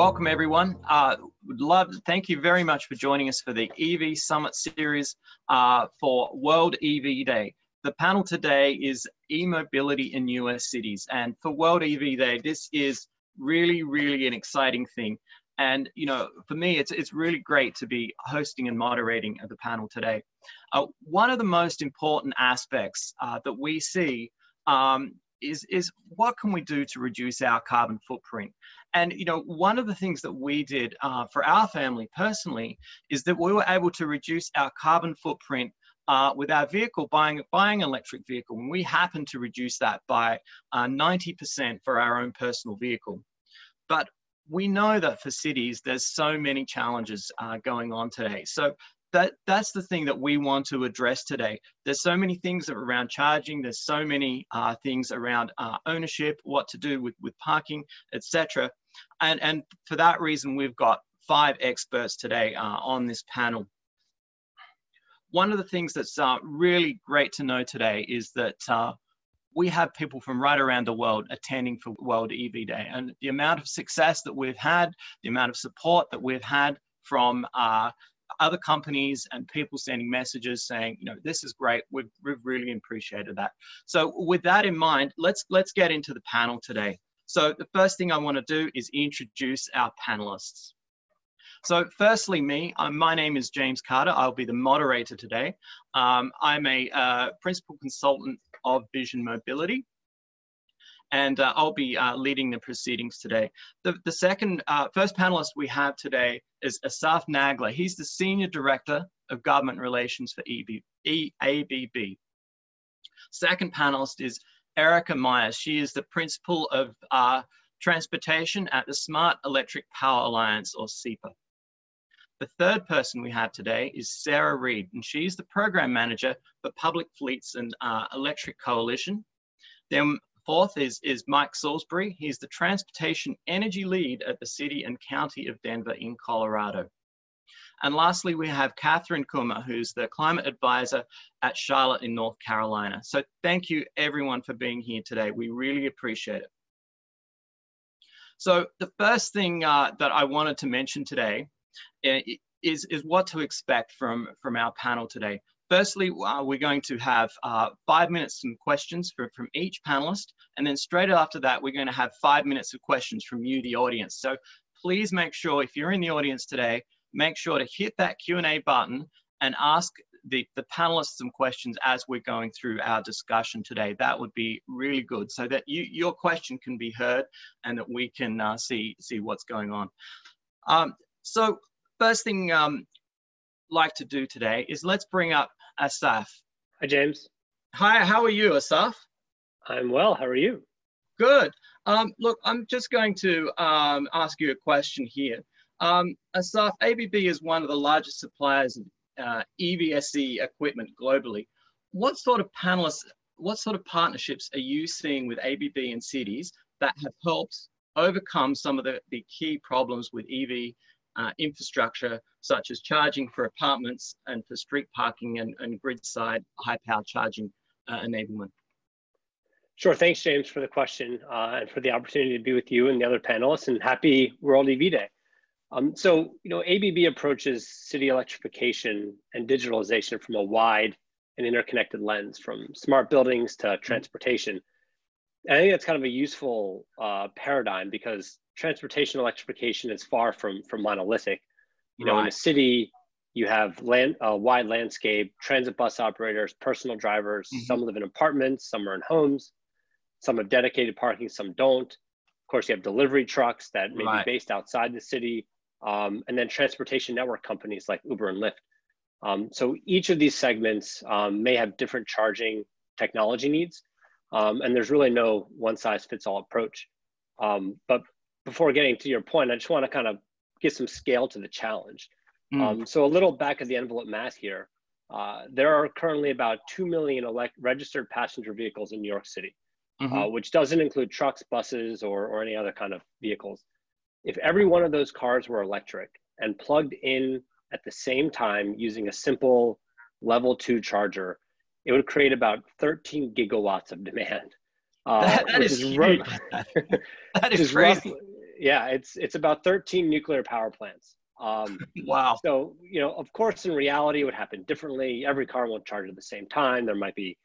welcome everyone. Thank you very much for joining us for the EV Summit Series for World EV Day. The panel today is e-mobility in US cities. And for World EV Day, this is really an exciting thing. And, you know, for me, it's really great to be hosting and moderating the panel today. One of the most important aspects that we see is what can we do to reduce our carbon footprint? And, you know, one of the things that we did for our family personally is that we were able to reduce our carbon footprint with our vehicle, buying an electric vehicle. And we happened to reduce that by 90% for our own personal vehicle. But we know that for cities, there's so many challenges going on today. So that's the thing that we want to address today. There's so many things around charging. There's so many things around ownership, what to do with parking, etc. And for that reason, we've got 5 experts today on this panel. One of the things that's really great to know today is that we have people from right around the world attending for World EV Day, and the amount of success that we've had, the amount of support that we've had from other companies and people sending messages saying, you know, this is great. We've really appreciated that. So with that in mind, let's get into the panel today. So the first thing I want to do is introduce our panelists. So firstly, my name is James Carter. I'll be the moderator today. I'm a principal consultant of Vision Mobility, and I'll be leading the proceedings today. The first panelist we have today is Asaf Nagler. He's the Senior Director of Government Relations for ABB. Second panelist is Erica Myers. She is the Principal of Transportation at the Smart Electric Power Alliance, or SEPA. The third person we have today is Sarah Reed, and she's the Program Manager for Public Fleets and Electric Coalition. Then fourth is Mike Salisbury. He's the Transportation Energy Lead at the City and County of Denver in Colorado. And lastly, we have Catherine Kummer, who's the Climate Advisor at Charlotte in North Carolina. So thank you everyone for being here today. We really appreciate it. So the first thing that I wanted to mention today is what to expect from our panel today. Firstly, we're going to have 5 minutes some questions from each panelist, and then straight after that, we're going to have 5 minutes of questions from you, the audience. So please make sure, if you're in the audience today, make sure to hit that Q&A button and ask the panelists some questions as we're going through our discussion today. That would be really good, so that your question can be heard and that we can see what's going on. So first thing I'd like to do today is let's bring up Asaf. Hi, James. Hi, how are you, Asaf? I'm well, how are you? Good. Look, I'm just going to ask you a question here. Asaf, ABB is one of the largest suppliers of EVSE equipment globally. What sort of partnerships are you seeing with ABB in cities that have helped overcome some of the key problems with EV infrastructure, such as charging for apartments and for street parking and grid-side high-power charging enablement? Sure, thanks, James, for the question and for the opportunity to be with you and the other panelists, and happy World EV Day. So, you know, ABB approaches city electrification and digitalization from a wide and interconnected lens, from smart buildings to transportation. And I think that's kind of a useful paradigm, because transportation electrification is far from monolithic. You know, in a city, you have a wide landscape, transit bus operators, personal drivers. Some live in apartments, some are in homes, some have dedicated parking, some don't. Of course, you have delivery trucks that may be based outside the city, and then transportation network companies like Uber and Lyft. So each of these segments may have different charging technology needs, and there's really no one-size-fits-all approach. But before getting to your point, I just want to kind of give some scale to the challenge. So a little back of the envelope math here. There are currently about 2 million registered passenger vehicles in New York City, which doesn't include trucks, buses, or any other kind of vehicles. If every one of those cars were electric and plugged in at the same time using a simple level 2 charger, it would create about 13 gigawatts of demand. That is huge. That is crazy. Yeah, it's about 13 nuclear power plants. Wow. So, of course, in reality, it would happen differently. Every car won't charge at the same time. There might be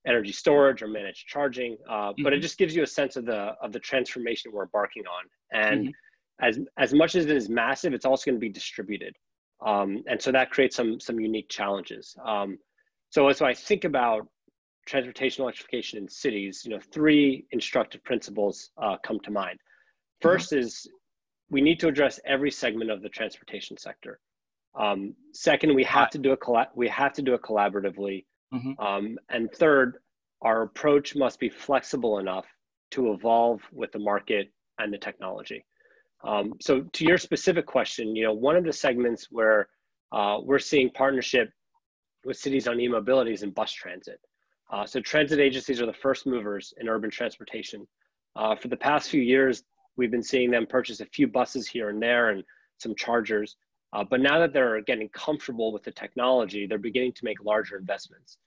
energy storage or managed charging, but it just gives you a sense of the transformation we're embarking on. And as much as it is massive, it's also going to be distributed, and so that creates some unique challenges. So as I think about transportation electrification in cities, three instructive principles come to mind. First is we need to address every segment of the transportation sector. Second, we have to do it collaboratively. And third, our approach must be flexible enough to evolve with the market and the technology. So to your specific question, one of the segments where we're seeing partnership with cities on e-mobility is in bus transit. So transit agencies are the first movers in urban transportation. For the past few years, we've been seeing them purchase a few buses here and there and some chargers. But now that they're getting comfortable with the technology, they're beginning to make larger investments.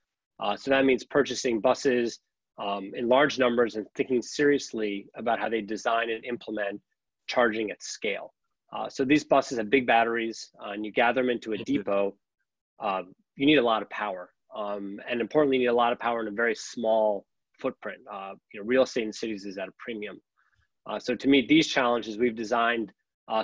So that means purchasing buses in large numbers and thinking seriously about how they design and implement charging at scale. So these buses have big batteries, and you gather them into a depot. You need a lot of power. And importantly, you need a lot of power in a very small footprint. Real estate in cities is at a premium. So to meet these challenges, we've designed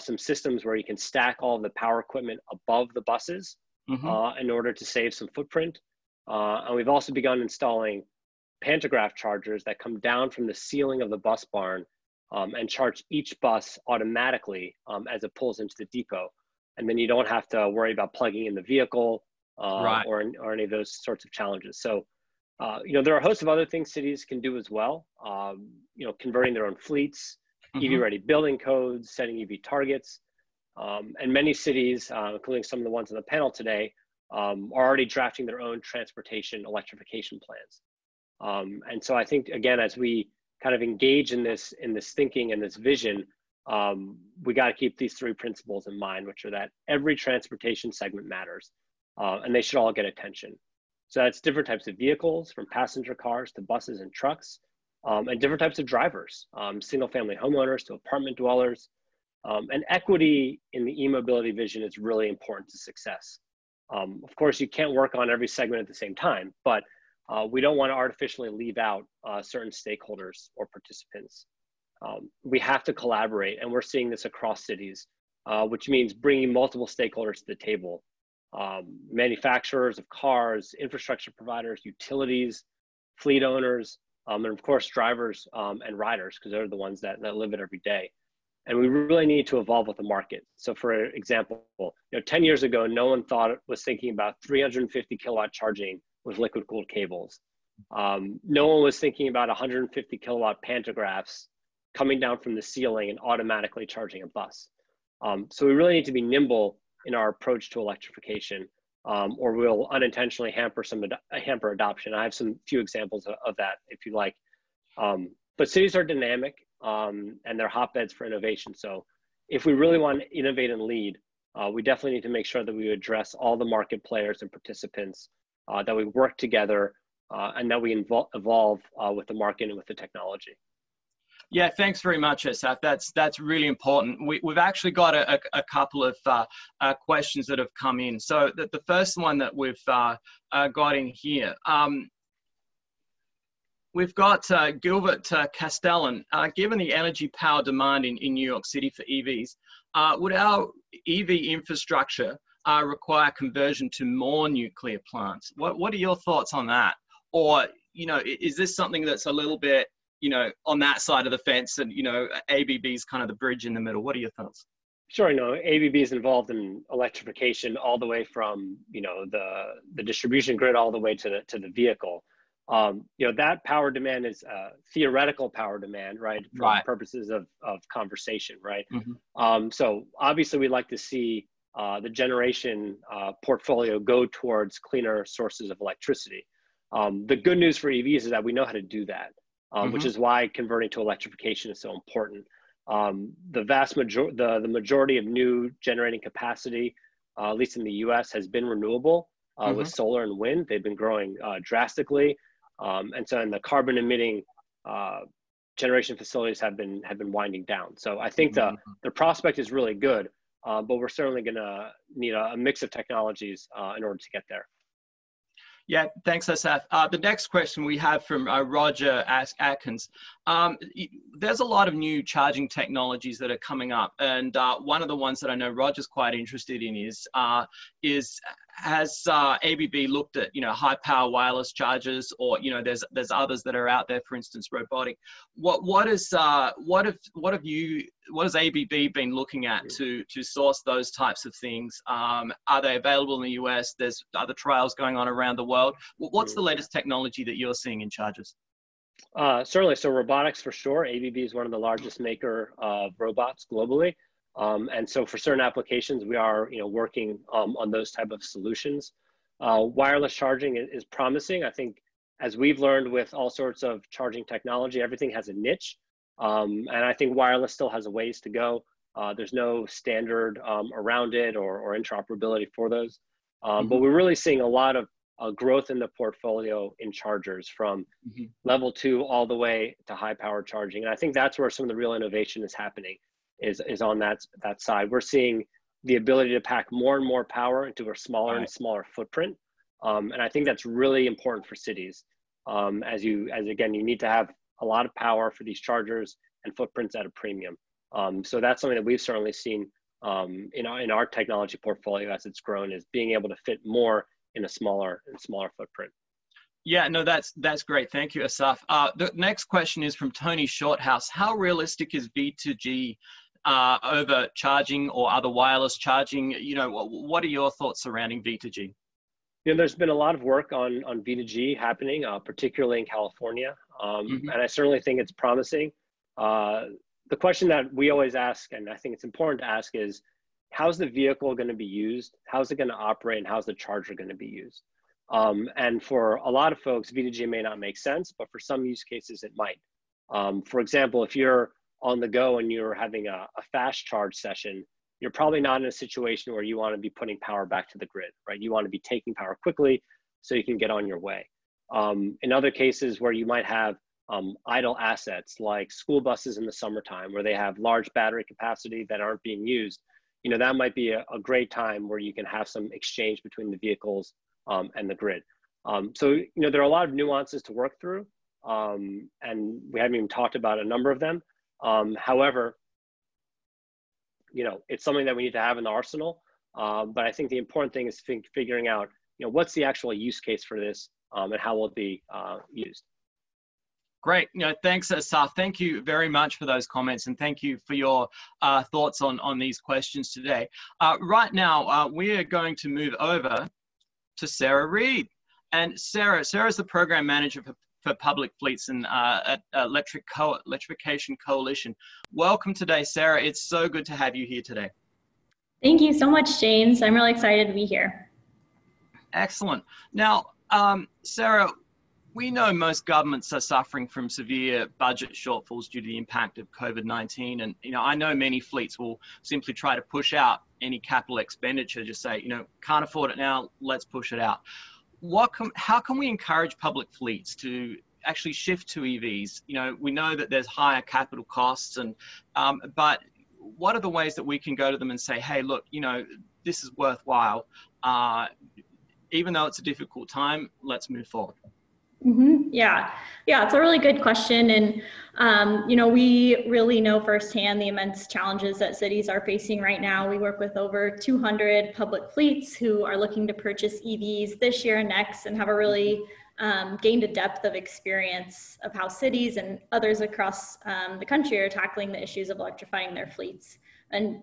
some systems where you can stack all of the power equipment above the buses in order to save some footprint. And we've also begun installing pantograph chargers that come down from the ceiling of the bus barn and charge each bus automatically as it pulls into the depot. And then you don't have to worry about plugging in the vehicle or any of those sorts of challenges. So, there are a host of other things cities can do as well. Converting their own fleets, EV-ready building codes, setting EV targets. And many cities, including some of the ones on the panel today, are already drafting their own transportation electrification plans. And so I think, again, as we kind of engage in this thinking and this vision, we got to keep these three principles in mind, which are that every transportation segment matters, and they should all get attention. So that's different types of vehicles, from passenger cars to buses and trucks, and different types of drivers, single-family homeowners to apartment dwellers. And equity in the e-mobility vision is really important to success. Of course, you can't work on every segment at the same time, but we don't want to artificially leave out certain stakeholders or participants. We have to collaborate, and we're seeing this across cities, which means bringing multiple stakeholders to the table. Manufacturers of cars, infrastructure providers, utilities, fleet owners, and of course drivers and riders, because they're the ones that live it every day. And we really need to evolve with the market. So for example, 10 years ago, no one was thinking about 350 kilowatt charging with liquid cooled cables. No one was thinking about 150 kilowatt pantographs coming down from the ceiling and automatically charging a bus. So we really need to be nimble in our approach to electrification, or we'll unintentionally hamper adoption. I have few examples of that if you like. But cities are dynamic, and they're hotbeds for innovation. So if we really want to innovate and lead, we definitely need to make sure that we address all the market players and participants, that we work together, and that we evolve with the market and with the technology. Yeah, thanks very much, Asaf. That's really important. We've actually got a couple of questions that have come in. So the first one that we've got in here, we've got Gilbert Castellan. Given the energy power demand in New York City for EVs, would our EV infrastructure require conversion to more nuclear plants? What are your thoughts on that? Or, is this something that's a little bit, on that side of the fence, and, ABB is kind of the bridge in the middle? What are your thoughts? Sure, ABB is involved in electrification all the way from, the distribution grid all the way to the vehicle. That power demand is theoretical power demand, right? For purposes of conversation, right? So obviously we'd like to see the generation portfolio go towards cleaner sources of electricity. The good news for EVs is that we know how to do that. Which is why converting to electrification is so important. The majority of new generating capacity, at least in the US, has been renewable with solar and wind. They've been growing drastically. And so in the carbon emitting generation facilities have been winding down. So I think the prospect is really good, but we're certainly going to need a mix of technologies in order to get there. Yeah, thanks, Asaf. The next question we have from Roger Atkins. There's a lot of new charging technologies that are coming up, and one of the ones that I know Roger's quite interested in is has ABB looked at high power wireless chargers, or there's others that are out there, for instance robotic. What has ABB been looking at to source those types of things? Are they available in the US? There's other trials going on around the world. What's the latest technology that you're seeing in chargers? Certainly. So robotics for sure. ABB is one of the largest maker of robots globally. And so for certain applications, we are working on those type of solutions. Wireless charging is promising. I think as we've learned with all sorts of charging technology, everything has a niche. And I think wireless still has a ways to go. There's no standard around it or interoperability for those. But we're really seeing a lot of growth in the portfolio in chargers from level 2 all the way to high power charging. And I think that's where some of the real innovation is happening, is on that side. We're seeing the ability to pack more and more power into a smaller and smaller footprint. And I think that's really important for cities. As again, you need to have a lot of power for these chargers and footprints at a premium. So that's something that we've certainly seen in our technology portfolio as it's grown, is being able to fit more in a smaller footprint. Yeah, no, that's great. Thank you, Asaf. The next question is from Tony Shorthouse. How realistic is V2G over charging or other wireless charging? What are your thoughts surrounding V2G? There's been a lot of work on V2G happening, particularly in California. And I certainly think it's promising. The question that we always ask, and I think it's important to ask, is how's the vehicle going to be used? How's it going to operate? And how's the charger going to be used? And for a lot of folks, V2G may not make sense, but for some use cases, it might. For example, if you're on the go and you're having a fast charge session, you're probably not in a situation where you want to be putting power back to the grid, right? You want to be taking power quickly so you can get on your way. In other cases where you might have idle assets like school buses in the summertime, where they have large battery capacity that aren't being used, that might be a great time where you can have some exchange between the vehicles and the grid. So, there are a lot of nuances to work through, and we haven't even talked about a number of them. However, it's something that we need to have in the arsenal. But I think the important thing is figuring out, what's the actual use case for this, and how will it be used. Great. Thanks, Asaf. Thank you very much for those comments, and thank you for your thoughts on these questions today. Right now, we are going to move over to Sarah Reed. And Sarah's the program manager for public fleets and at Electrification Coalition. Welcome today, Sarah. It's so good to have you here today. Thank you so much, James. I'm really excited to be here. Excellent. Now, Sarah, we know most governments are suffering from severe budget shortfalls due to the impact of COVID-19. And, I know many fleets will simply try to push out any capital expenditure, just say, can't afford it now, let's push it out. How can we encourage public fleets to actually shift to EVs? We know that there's higher capital costs, but what are the ways that we can go to them and say, hey, look, this is worthwhile. Even though it's a difficult time, let's move forward. Yeah, it's a really good question. And, we really know firsthand the immense challenges that cities are facing right now. We work with over 200 public fleets who are looking to purchase EVs this year and next, and have a really gained a depth of experience of how cities and others across the country are tackling the issues of electrifying their fleets. And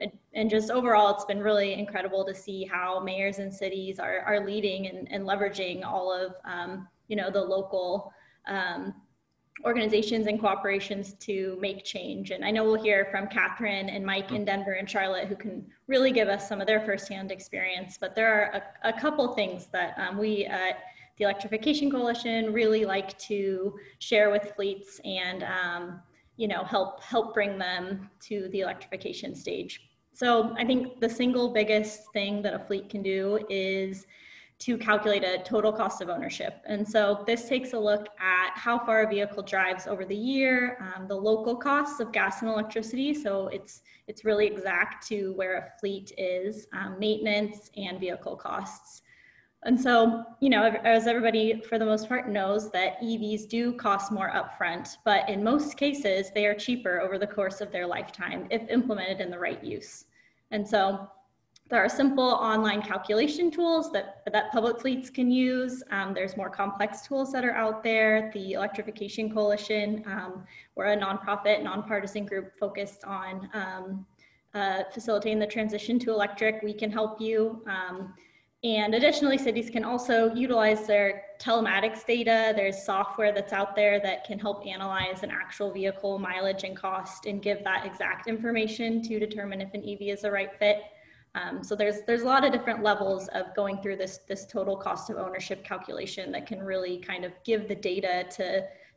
just overall, it's been really incredible to see how mayors and cities are leading and leveraging all of the local organizations and cooperations to make change. And I know we'll hear from Catherine and Mike in Denver and Charlotte, who can really give us some of their firsthand experience. But there are a couple things that we at the Electrification Coalition really like to share with fleets and help bring them to the electrification stage. So I think the single biggest thing that a fleet can do is to calculate a total cost of ownership. And so this takes a look at how far a vehicle drives over the year, the local costs of gas and electricity. So it's really exact to where a fleet is, maintenance and vehicle costs. And so, you know, as everybody for the most part knows, that EVs do cost more upfront, but in most cases, they are cheaper over the course of their lifetime if implemented in the right use. And so there are simple online calculation tools that public fleets can use. There's more complex tools that are out there. The Electrification Coalition, we're a nonprofit, nonpartisan group focused on facilitating the transition to electric. We can help you. And additionally, cities can also utilize their telematics data. There's software that's out there that can help analyze an actual vehicle mileage and cost and give that exact information to determine if an EV is the right fit. So there's a lot of different levels of going through this total cost of ownership calculation that can really kind of give the data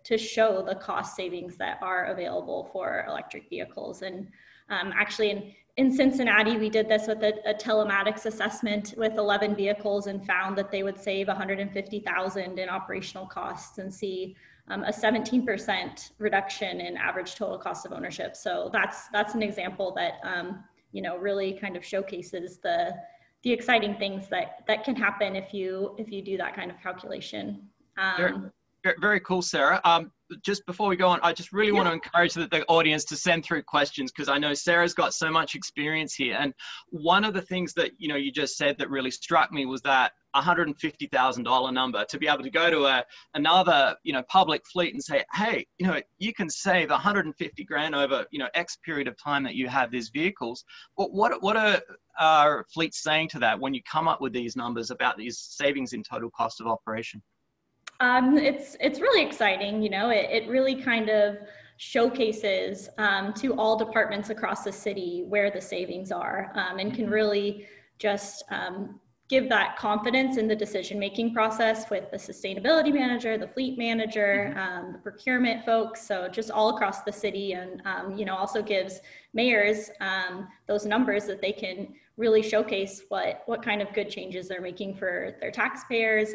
to show the cost savings that are available for electric vehicles. And actually in Cincinnati, we did this with a telematics assessment with 11 vehicles and found that they would save $150,000 in operational costs and see a 17% reduction in average total cost of ownership. So that's an example that you know, really kind of showcases the exciting things that can happen if you do that kind of calculation. Very cool, Sarah. Just before we go on, I just really want to encourage the audience to send through questions, because I know Sarah's got so much experience here. And one of the things that, you know, you just said that really struck me was that $150,000 number, to be able to go to another, you know, public fleet and say, hey, you know, you can save 150 grand over, you know, X period of time that you have these vehicles. What are fleets saying to that when you come up with these numbers about these savings in total cost of operation? It's really exciting. You know, it really kind of showcases to all departments across the city where the savings are, and can really just give that confidence in the decision-making process with the sustainability manager, the fleet manager, the procurement folks. So just all across the city, and you know, also gives mayors those numbers that they can really showcase what kind of good changes they're making for their taxpayers.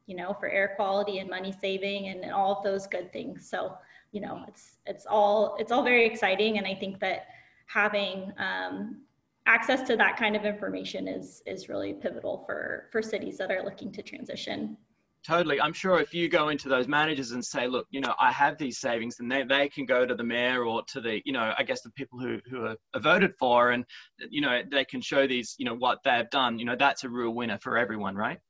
You know, for air quality and money saving and all of those good things. So, you know, it's all very exciting. And I think that having access to that kind of information is really pivotal for cities that are looking to transition. Totally. I'm sure if you go into those managers and say, look, you know, I have these savings, then they can go to the mayor or to the, you know, I guess the people who are voted for, and, you know, they can show these, you know, what they've done. You know, that's a real winner for everyone, right?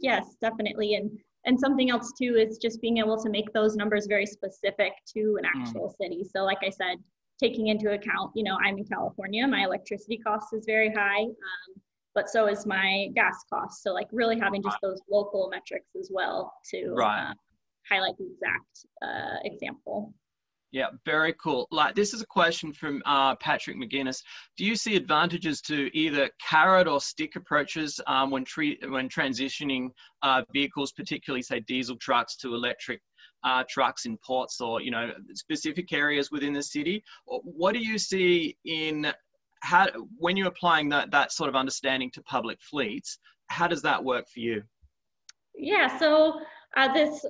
Yes, definitely. And something else too is just being able to make those numbers very specific to an actual city. So like I said, taking into account, you know, I'm in California, my electricity cost is very high, but so is my gas cost. So like really having just those local metrics as well to highlight the exact example. Yeah, very cool. Like, this is a question from Patrick McGuinness. Do you see advantages to either carrot or stick approaches when transitioning vehicles, particularly say diesel trucks to electric trucks in ports or, you know, specific areas within the city? What do you see in when you're applying that sort of understanding to public fleets? How does that work for you? Yeah, so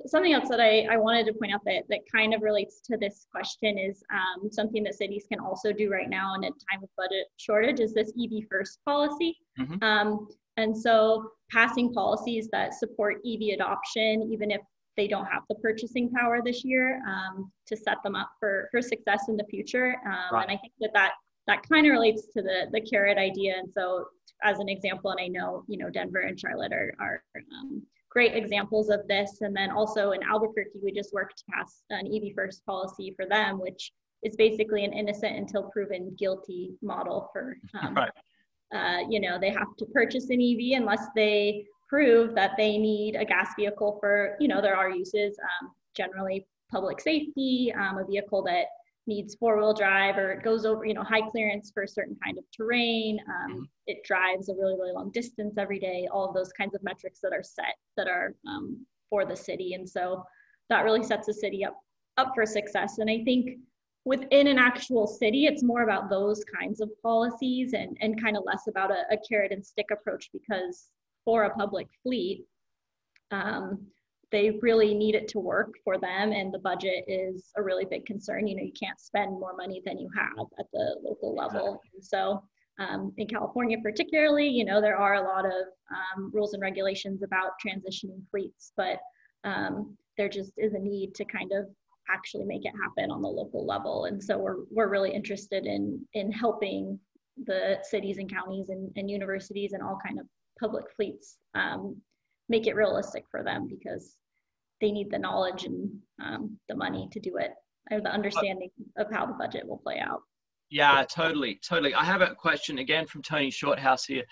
something else that I wanted to point out that kind of relates to this question is something that cities can also do right now in a time of budget shortage is this EV first policy. And so passing policies that support EV adoption, even if they don't have the purchasing power this year, to set them up for success in the future. And I think that kind of relates to the carrot idea. And so as an example, and I know, you know, Denver and Charlotte are great examples of this. And then also in Albuquerque, we just worked to pass an EV first policy for them, which is basically an innocent until proven guilty model for, you know, they have to purchase an EV unless they prove that they need a gas vehicle for, you know, there are uses, generally public safety, a vehicle that needs four-wheel drive or it goes over, you know, high clearance for a certain kind of terrain. It drives a really, really long distance every day, all of those kinds of metrics that are set that are for the city. And so that really sets the city up for success. And I think within an actual city, it's more about those kinds of policies and kind of less about a carrot and stick approach, because for a public fleet, they really need it to work for them, and the budget is a really big concern. You know, you can't spend more money than you have at the local level. And so in California particularly, you know, there are a lot of rules and regulations about transitioning fleets, but there just is a need to kind of actually make it happen on the local level. And so we're really interested in helping the cities and counties and universities and all kind of public fleets make it realistic for them, because they need the knowledge and the money to do it, or the understanding of how the budget will play out. Yeah, totally. I have a question again from Tony Shorthouse here.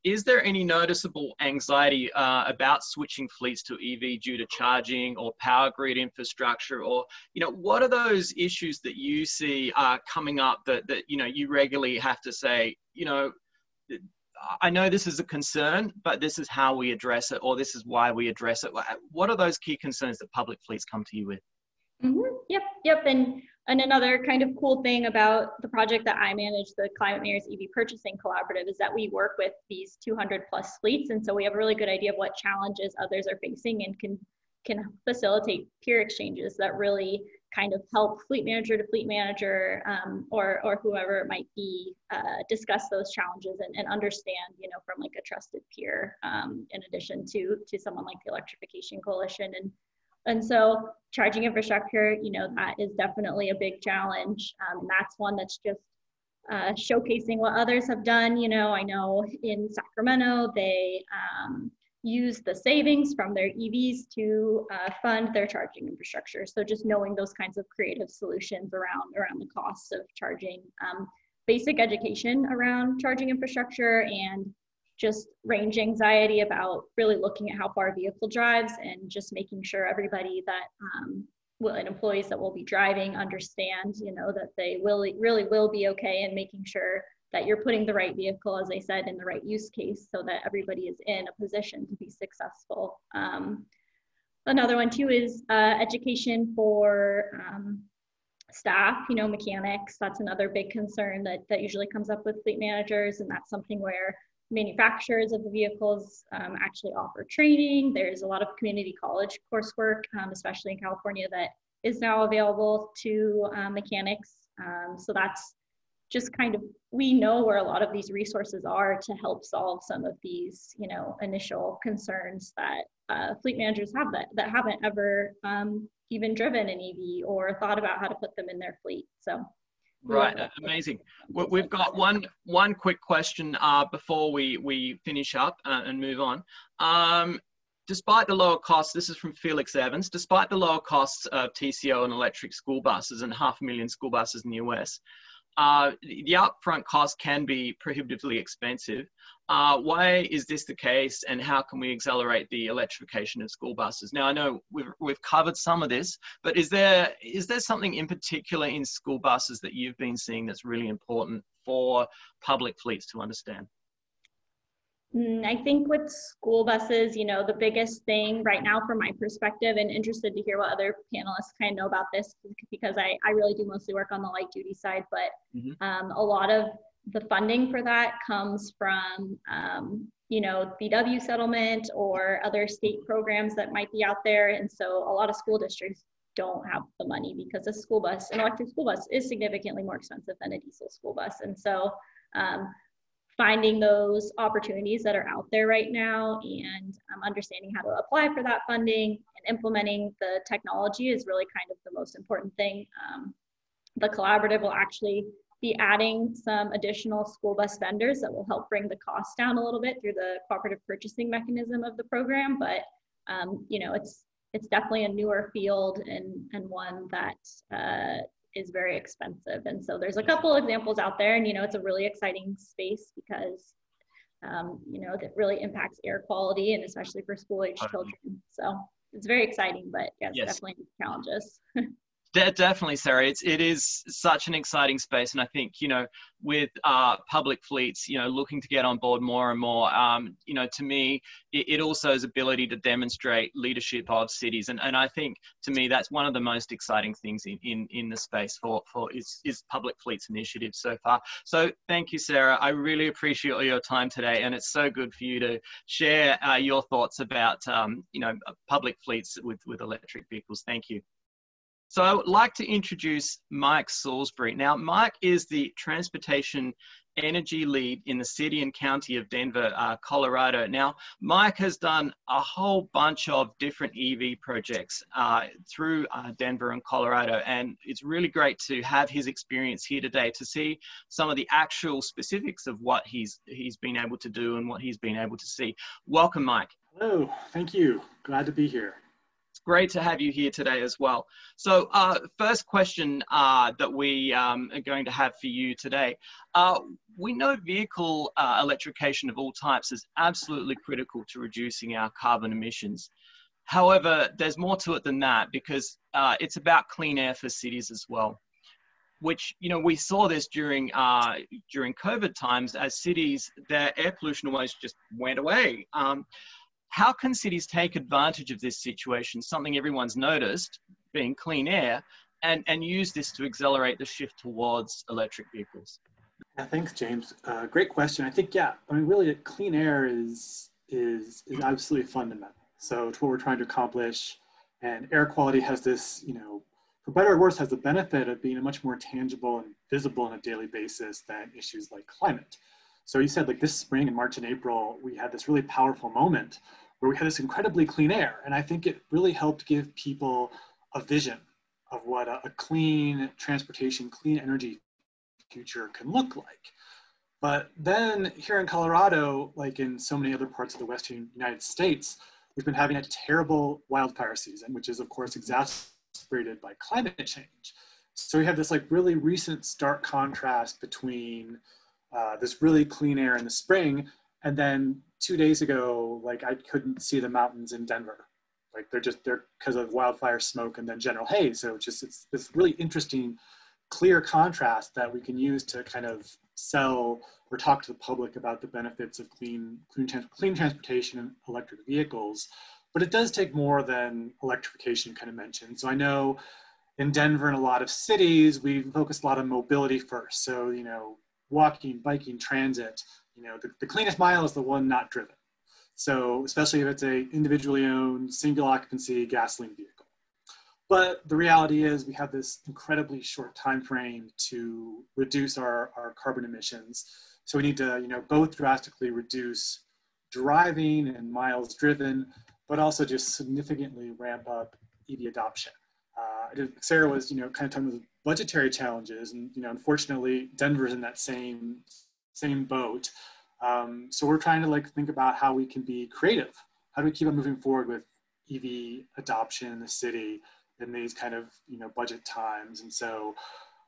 Is there any noticeable anxiety about switching fleets to EV due to charging or power grid infrastructure, or, you know, what are those issues that you see coming up that you know, you regularly have to say, you know, I know this is a concern, but this is how we address it, or this is why we address it. What are those key concerns that public fleets come to you with? Yep. And another kind of cool thing about the project that I manage, the Climate Mayor's EV Purchasing Collaborative, is that we work with these 200 plus fleets. And so we have a really good idea of what challenges others are facing, and can facilitate peer exchanges that really kind of help fleet manager to fleet manager, or whoever it might be, discuss those challenges and understand, you know, from like a trusted peer, in addition to someone like the Electrification Coalition. And so charging infrastructure, you know, that is definitely a big challenge. That's one that's just showcasing what others have done. You know, I know in Sacramento, they use the savings from their EVs to fund their charging infrastructure. So just knowing those kinds of creative solutions around the costs of charging, basic education around charging infrastructure, and just range anxiety about really looking at how far a vehicle drives, and just making sure everybody that and employees that will be driving understand, you know, that they really will be okay, and making sure that you're putting the right vehicle, as I said, in the right use case, so that everybody is in a position to be successful. Another one too is education for staff, you know, mechanics. That's another big concern that usually comes up with fleet managers, and that's something where manufacturers of the vehicles actually offer training. There's a lot of community college coursework, especially in California, that is now available to mechanics. So that's just kind of, we know where a lot of these resources are to help solve some of these, you know, initial concerns that fleet managers have that haven't ever even driven an EV or thought about how to put them in their fleet. So. Right, amazing. We've got one quick question before we finish up and move on. Despite the lower costs, this is from Felix Evans, despite the lower costs of TCO and electric school buses and 500,000 school buses in the US, the upfront cost can be prohibitively expensive. Why is this the case, and how can we accelerate the electrification of school buses? Now, I know we've covered some of this, but is there something in particular in school buses that you've been seeing that's really important for public fleets to understand? I think with school buses, you know, the biggest thing right now from my perspective, and interested to hear what other panelists kind of know about this, because I really do mostly work on the light duty side, but a lot of the funding for that comes from, you know, VW settlement or other state programs that might be out there. And so a lot of school districts don't have the money, because an electric school bus is significantly more expensive than a diesel school bus. And so finding those opportunities that are out there right now, and understanding how to apply for that funding and implementing the technology is really kind of the most important thing. The collaborative will actually be adding some additional school bus vendors that will help bring the cost down a little bit through the cooperative purchasing mechanism of the program. But you know, it's definitely a newer field, and one that is very expensive. And so there's a couple examples out there, and you know, it's a really exciting space because you know, that really impacts air quality, and especially for school age children. So it's very exciting, but yes, definitely challenges. Definitely, Sarah. It is such an exciting space, and I think, you know, with public fleets, you know, looking to get on board more and more, you know, to me, it also is ability to demonstrate leadership of cities, and I think to me that's one of the most exciting things in the space for is public fleets initiatives so far. So thank you, Sarah. I really appreciate your time today, and it's so good for you to share your thoughts about you know, public fleets with electric vehicles. Thank you. So I would like to introduce Mike Salisbury. Now, Mike is the Transportation Energy Lead in the City and County of Denver, Colorado. Now, Mike has done a whole bunch of different EV projects through Denver and Colorado, and it's really great to have his experience here today to see some of the actual specifics of what he's been able to do and what he's been able to see. Welcome, Mike. Hello, thank you. Glad to be here. Great to have you here today as well. So first question that we are going to have for you today. We know vehicle electrification of all types is absolutely critical to reducing our carbon emissions. However, there's more to it than that, because it's about clean air for cities as well, which, you know, we saw this during COVID times as cities, their air pollution almost just went away. How can cities take advantage of this situation, something everyone's noticed, being clean air, and use this to accelerate the shift towards electric vehicles? Yeah, thanks, James. Great question. I think, yeah, I mean, really, clean air is absolutely fundamental. So it's what we're trying to accomplish, and air quality has this, you know, for better or worse, has the benefit of being much more tangible and visible on a daily basis than issues like climate. So you said, like, this spring in March and April, we had this really powerful moment where we had this incredibly clean air. And I think it really helped give people a vision of what a clean transportation, clean energy future can look like. But then here in Colorado, like in so many other parts of the Western United States, we've been having a terrible wildfire season, which is of course exacerbated by climate change. So we have this like really recent stark contrast between this really clean air in the spring, and then 2 days ago, like I couldn't see the mountains in Denver. Like they're because of wildfire smoke and then general haze. So it's this really interesting, clear contrast that we can use to kind of sell or talk to the public about the benefits of clean transportation and electric vehicles. But it does take more than electrification kind of mentioned. So I know in Denver and a lot of cities, we focus a lot on mobility first. So, you know, walking, biking, transit, you know, the cleanest mile is the one not driven. So especially if it's a individually owned, single occupancy gasoline vehicle. But the reality is we have this incredibly short time frame to reduce our carbon emissions. So we need to, you know, both drastically reduce driving and miles driven, but also just significantly ramp up EV adoption. Sarah was, you know, kind of talking about the budgetary challenges, and, you know, unfortunately, Denver's in that same boat. So we're trying to like think about how we can be creative. How do we keep on moving forward with EV adoption in the city in these kind of, you know, budget times? And so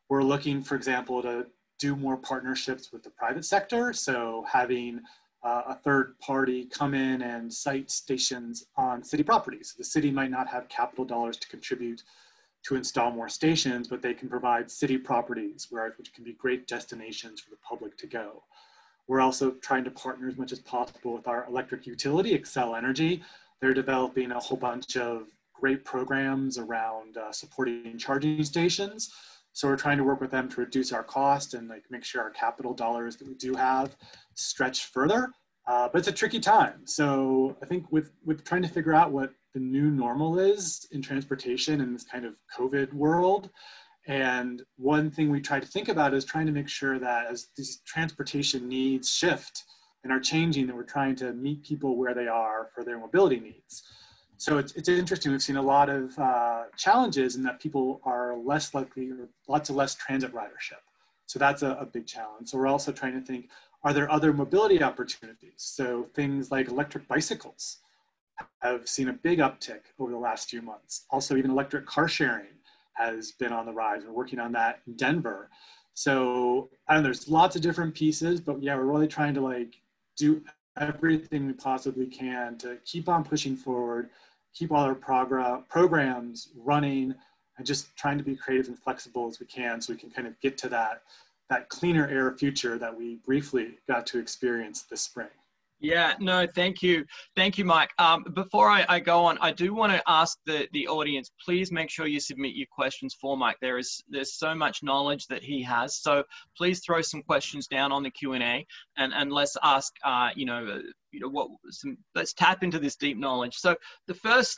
we're looking, for example, to do more partnerships with the private sector. So having a third party come in and site stations on city properties. The city might not have capital dollars to contribute to install more stations, but they can provide city properties which can be great destinations for the public to go. We're also trying to partner as much as possible with our electric utility, Xcel Energy. They're developing a whole bunch of great programs around supporting charging stations. So we're trying to work with them to reduce our cost and like make sure our capital dollars that we do have stretch further. But it's a tricky time. So I think with trying to figure out what the new normal is in transportation in this kind of COVID world, and one thing we try to think about is trying to make sure that as these transportation needs shift and are changing, that we're trying to meet people where they are for their mobility needs. So it's interesting. We've seen a lot of challenges in that people are less likely, or lots of less transit ridership. So that's a big challenge. So we're also trying to think, are there other mobility opportunities? So things like electric bicycles have seen a big uptick over the last few months. Also, even electric car sharing has been on the rise. We're working on that in Denver. So I don't know, there's lots of different pieces, but yeah, we're really trying to like do everything we possibly can to keep on pushing forward, keep all our programs running, and just trying to be creative and flexible as we can so we can kind of get to that cleaner air future that we briefly got to experience this spring. Yeah, no, thank you. Thank you, Mike. Before I go on, I do want to ask the audience, please make sure you submit your questions for Mike. There's so much knowledge that he has. So please throw some questions down on the Q&A and let's ask, let's tap into this deep knowledge. So the first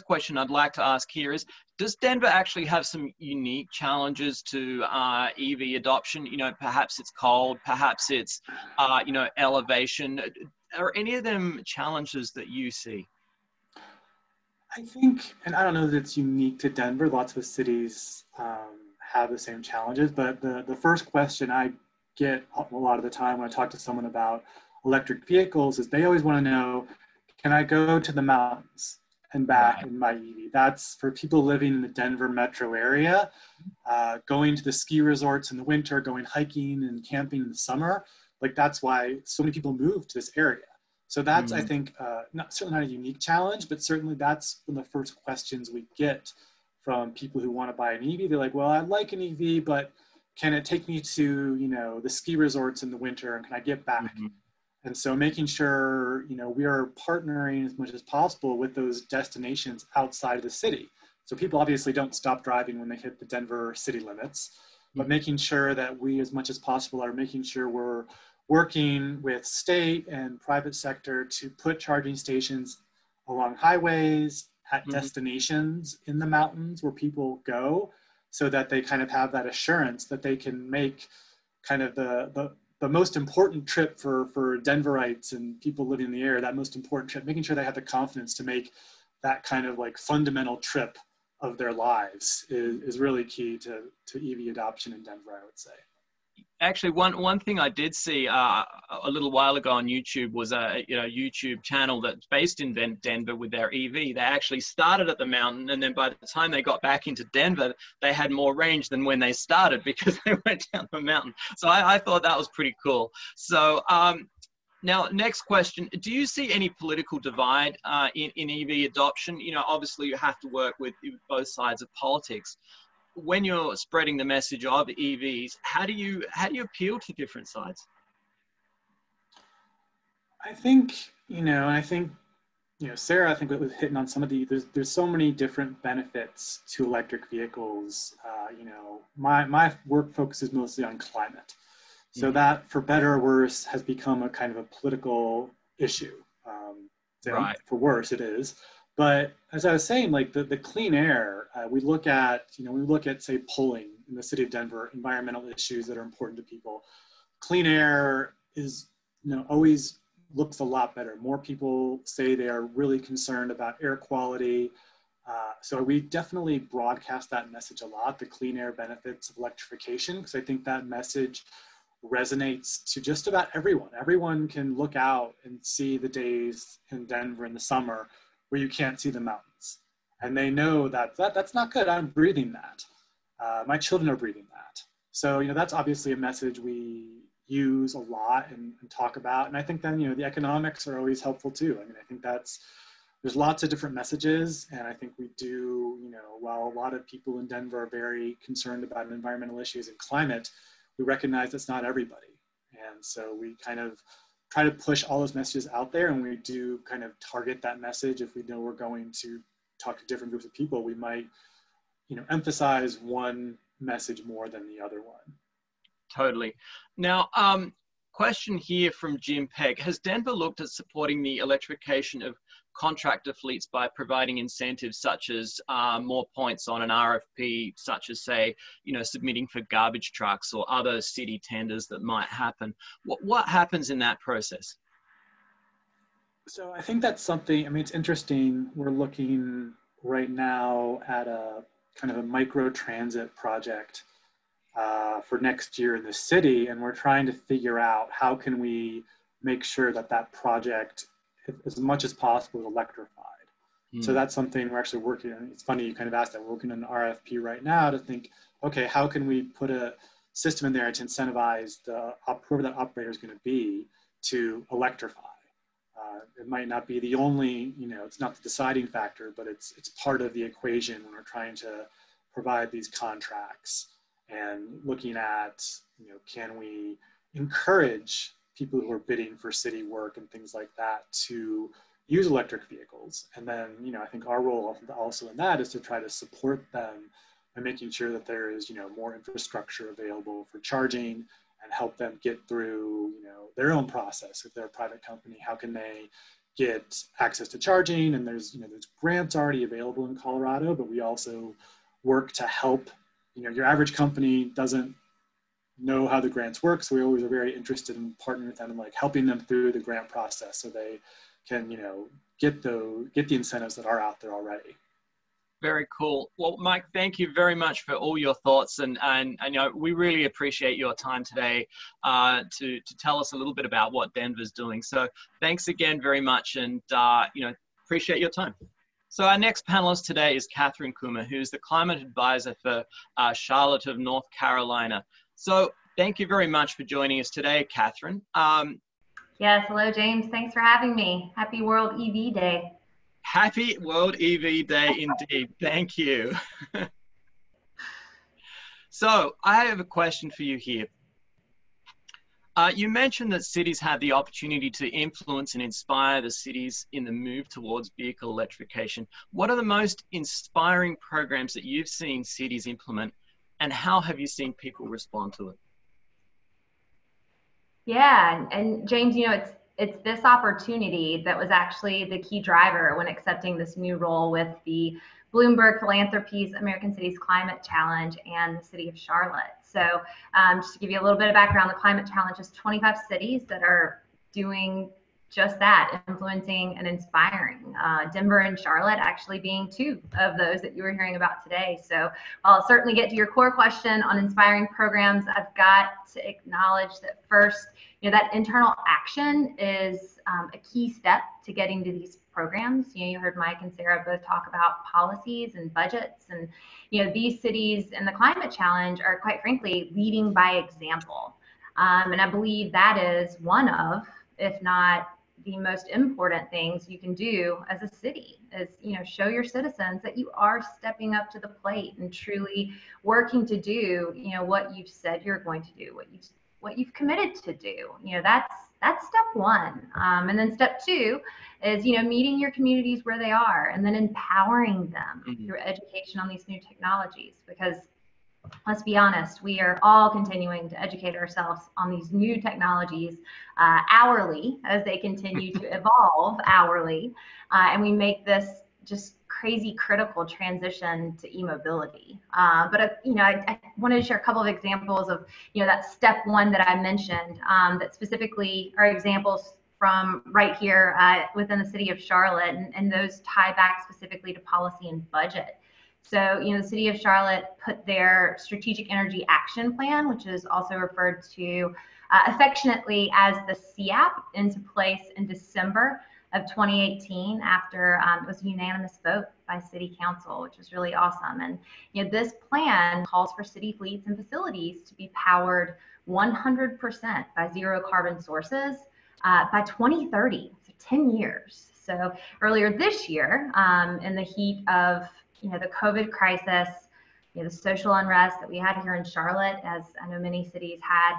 question I'd like to ask here is, does Denver actually have some unique challenges to EV adoption? Perhaps it's cold, perhaps it's, elevation. Are any of them challenges that you see? I think, and I don't know that it's unique to Denver, lots of cities have the same challenges, but the first question I get a lot of the time when I talk to someone about electric vehicles is they always want to know, can I go to the mountains and back in my EV? That's for people living in the Denver metro area, going to the ski resorts in the winter, going hiking and camping in the summer. Like, that's why so many people move to this area. So that's, I think, certainly not a unique challenge, but certainly that's one of the first questions we get from people who want to buy an EV. They're like, well, I'd like an EV, but can it take me to, the ski resorts in the winter, and can I get back? And so making sure, we are partnering as much as possible with those destinations outside of the city. So people obviously don't stop driving when they hit the Denver city limits, but making sure that we, as much as possible, are making sure we're working with state and private sector to put charging stations along highways, at destinations in the mountains where people go, so that they kind of have that assurance that they can make kind of the most important trip for Denverites and people living in the area, that most important trip, making sure they have the confidence to make that kind of like fundamental trip of their lives is really key to EV adoption in Denver, I would say. Actually, one thing I did see a little while ago on YouTube was a YouTube channel that's based in Denver with their EV. They actually started at the mountain, and then by the time they got back into Denver, they had more range than when they started because they went down the mountain. So I thought that was pretty cool. So now, next question: do you see any political divide in EV adoption? Obviously you have to work with both sides of politics. When you're spreading the message of EVs, how do you appeal to different sides? I think, Sarah, I think it was hitting on some of there's so many different benefits to electric vehicles. My work focuses mostly on climate. So that, for better or worse, has become a kind of a political issue. Right. For worse, it is. But as I was saying, like the clean air, we look at, say, polling in the city of Denver, environmental issues that are important to people. Clean air is, always looks a lot better. More people say they are really concerned about air quality. So we definitely broadcast that message a lot, the clean air benefits of electrification, because I think that message resonates to just about everyone. Everyone can look out and see the days in Denver in the summer where you can't see the mountains. And they know that's not good. I'm breathing that. My children are breathing that. So, that's obviously a message we use a lot and talk about. And I think then, the economics are always helpful too. I think there's lots of different messages. And I think we do, while a lot of people in Denver are very concerned about environmental issues and climate, we recognize that's not everybody. And so we kind of try to push all those messages out there, and we do kind of target that message. If we know we're going to talk to different groups of people, we might, emphasize one message more than the other one. Totally. Now, question here from Jim Peck. Has Denver looked at supporting the electrification of contractor fleets by providing incentives such as more points on an RFP, such as, say, submitting for garbage trucks or other city tenders that might happen? What happens in that process? So I think that's something, it's interesting. We're looking right now at a kind of a micro transit project for next year in the city, and we're trying to figure out how can we make sure that project, as much as possible, is electrified. So that's something we're actually working on. It's funny you kind of asked that. We're working on an RFP right now to think, okay, how can we put a system in there to incentivize whoever that operator is going to be to electrify? It might not be the only, it's not the deciding factor, but it's part of the equation when we're trying to provide these contracts and looking at, can we encourage people who are bidding for city work and things like that to use electric vehicles. And then, I think our role also in that is to try to support them by making sure that there is, more infrastructure available for charging and help them get through, their own process. If they're a private company, how can they get access to charging? And there's grants already available in Colorado, but we also work to help, your average company doesn't know how the grants work. So we always are very interested in partnering with them and like helping them through the grant process so they can, get the incentives that are out there already. Very cool. Well, Mike, thank you very much for all your thoughts, and we really appreciate your time today to tell us a little bit about what Denver's doing. So thanks again very much, and appreciate your time. So our next panelist today is Catherine Coomer, who's the climate advisor for Charlotte of North Carolina. So thank you very much for joining us today, Catherine. Yes, hello, James. Thanks for having me. Happy World EV Day. Happy World EV Day indeed. Thank you. So I have a question for you here. You mentioned that cities have the opportunity to influence and inspire the cities in the move towards vehicle electrification. What are the most inspiring programs that you've seen cities implement, and how have you seen people respond to it? Yeah, and James, it's this opportunity that was actually the key driver when accepting this new role with the Bloomberg Philanthropies American Cities Climate Challenge and the City of Charlotte. So just to give you a little bit of background, the Climate Challenge is 25 cities that are doing just that, influencing and inspiring. Denver and Charlotte actually being two of those that you were hearing about today. So I'll certainly get to your core question on inspiring programs. I've got to acknowledge that first, that internal action is a key step to getting to these programs. You heard Mike and Sarah both talk about policies and budgets, and these cities in the Climate Challenge are quite frankly leading by example. And I believe that is one of, if not the most important things you can do as a city is, show your citizens that you are stepping up to the plate and truly working to do, what you've said you're going to do, what you've committed to do. That's step one. And then step two is, meeting your communities where they are and then empowering them through education on these new technologies, because let's be honest, we are all continuing to educate ourselves on these new technologies hourly as they continue to evolve hourly. And we make this just crazy critical transition to eMobility. But I wanted to share a couple of examples of, that step one that I mentioned that specifically are examples from right here within the city of Charlotte, and those tie back specifically to policy and budget. So, the city of Charlotte put their Strategic Energy Action Plan, which is also referred to affectionately as the SEAP, into place in December of 2018 after it was a unanimous vote by City Council, which was really awesome. And this plan calls for city fleets and facilities to be powered 100% by zero carbon sources by 2030, so 10 years. So earlier this year, in the heat of the COVID crisis, the social unrest that we had here in Charlotte, as I know many cities had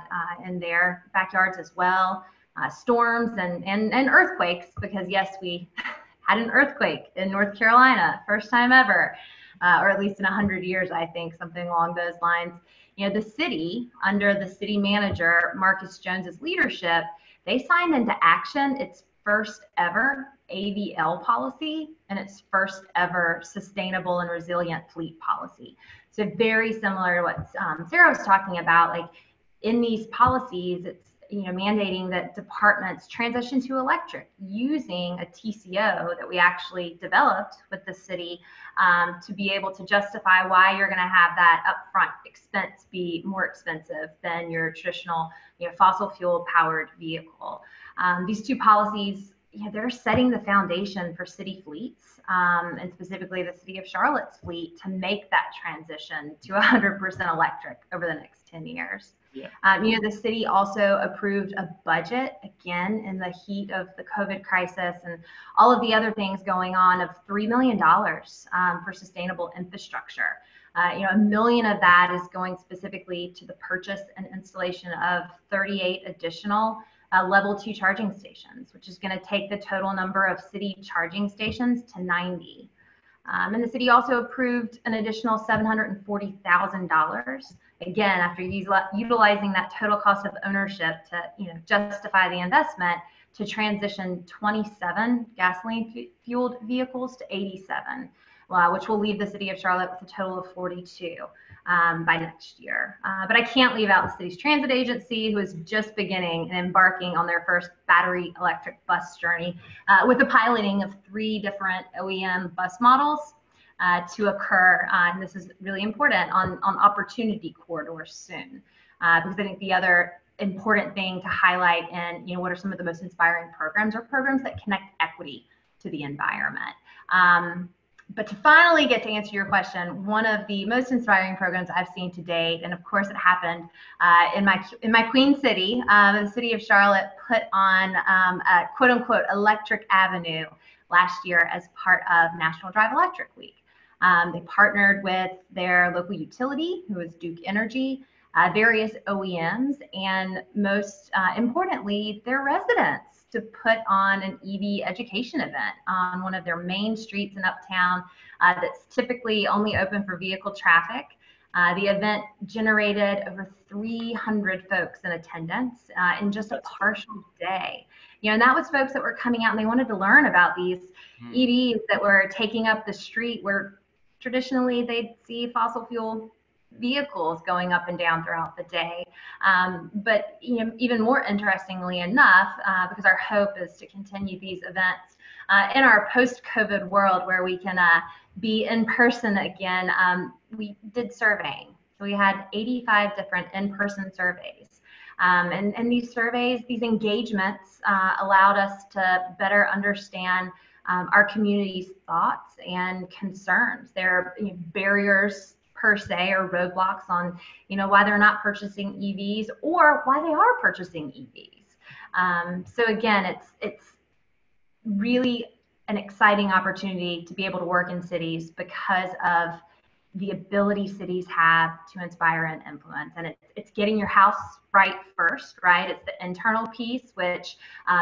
in their backyards as well, storms and earthquakes, because yes, we had an earthquake in North Carolina, first time ever, or at least in 100 years, I think, something along those lines. The city, under the city manager, Marcus Jones's leadership, they signed into action its first ever AVL policy and its first ever sustainable and resilient fleet policy. So very similar to what Sarah was talking about, like in these policies, it's mandating that departments transition to electric using a TCO that we actually developed with the city to be able to justify why you're going to have that upfront expense be more expensive than your traditional fossil fuel powered vehicle. These two policies, they're setting the foundation for city fleets, and specifically the city of Charlotte's fleet, to make that transition to 100% electric over the next 10 years. Yeah. You know, the city also approved a budget, again, in the heat of the COVID crisis and all of the other things going on, of $3 million for sustainable infrastructure. You know, $1 million of that is going specifically to the purchase and installation of 38 additional level 2 charging stations, which is going to take the total number of city charging stations to 90. And the city also approved an additional $740,000, again, after utilizing that total cost of ownership to, you know, justify the investment, to transition 27 gasoline-fueled vehicles to 87, which will leave the city of Charlotte with a total of 42 by next year. But I can't leave out the city's transit agency, who is just beginning and embarking on their first battery electric bus journey, with the piloting of 3 different OEM bus models to occur, and this is really important, on opportunity corridors soon. Because I think the other important thing to highlight, and, you know, what are some of the most inspiring programs, are programs that connect equity to the environment. But to finally get to answer your question, one of the most inspiring programs I've seen to date, and of course it happened in my Queen City, the city of Charlotte put on a quote unquote electric avenue last year as part of National Drive Electric Week. They partnered with their local utility, who is Duke Energy, various OEMs, and most importantly, their residents, to put on an EV education event on one of their main streets in Uptown that's typically only open for vehicle traffic. The event generated over 300 folks in attendance in just a partial day. You know, and that was folks that were coming out and they wanted to learn about these EVs that were taking up the street, where traditionally they'd see fossil fuel vehicles going up and down throughout the day. But, you know, even more interestingly enough, because our hope is to continue these events in our post-COVID world where we can be in person again, we did surveying. So we had 85 different in-person surveys. And these surveys, these engagements allowed us to better understand our community's thoughts and concerns. There are, you know, barriers per se, or roadblocks on, you know, why they're not purchasing EVs, or why they are purchasing EVs. So again, it's really an exciting opportunity to be able to work in cities because of the ability cities have to inspire and influence. And it's getting your house right first, right? It's the internal piece, which,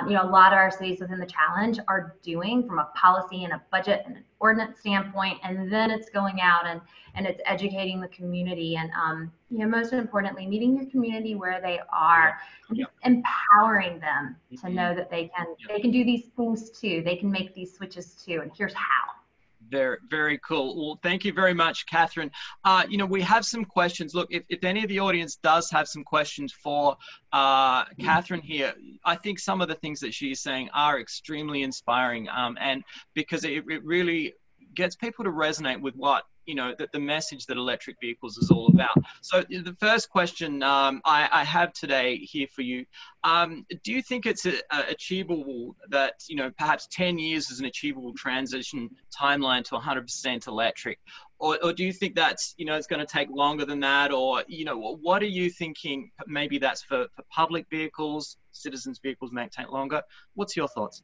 you know, a lot of our cities within the challenge are doing from a policy and a budget and an ordinance standpoint. And then it's going out and it's educating the community, and, you know, most importantly, meeting your community where they are, and just empowering them to know that they can do these things too. They can make these switches too. And here's how. Very, very cool. Well, thank you very much, Catherine. You know, we have some questions. Look, if any of the audience does have some questions for Catherine here, I think some of the things that she's saying are extremely inspiring, and because it really gets people to resonate with what, you know, the message that electric vehicles is all about. So the first question I have today here for you, do you think it's achievable that, you know, perhaps 10 years is an achievable transition timeline to 100% electric? Or do you think that's, you know, it's going to take longer than that? Or, you know, what are you thinking? Maybe that's for public vehicles, citizens' vehicles may take longer. What's your thoughts?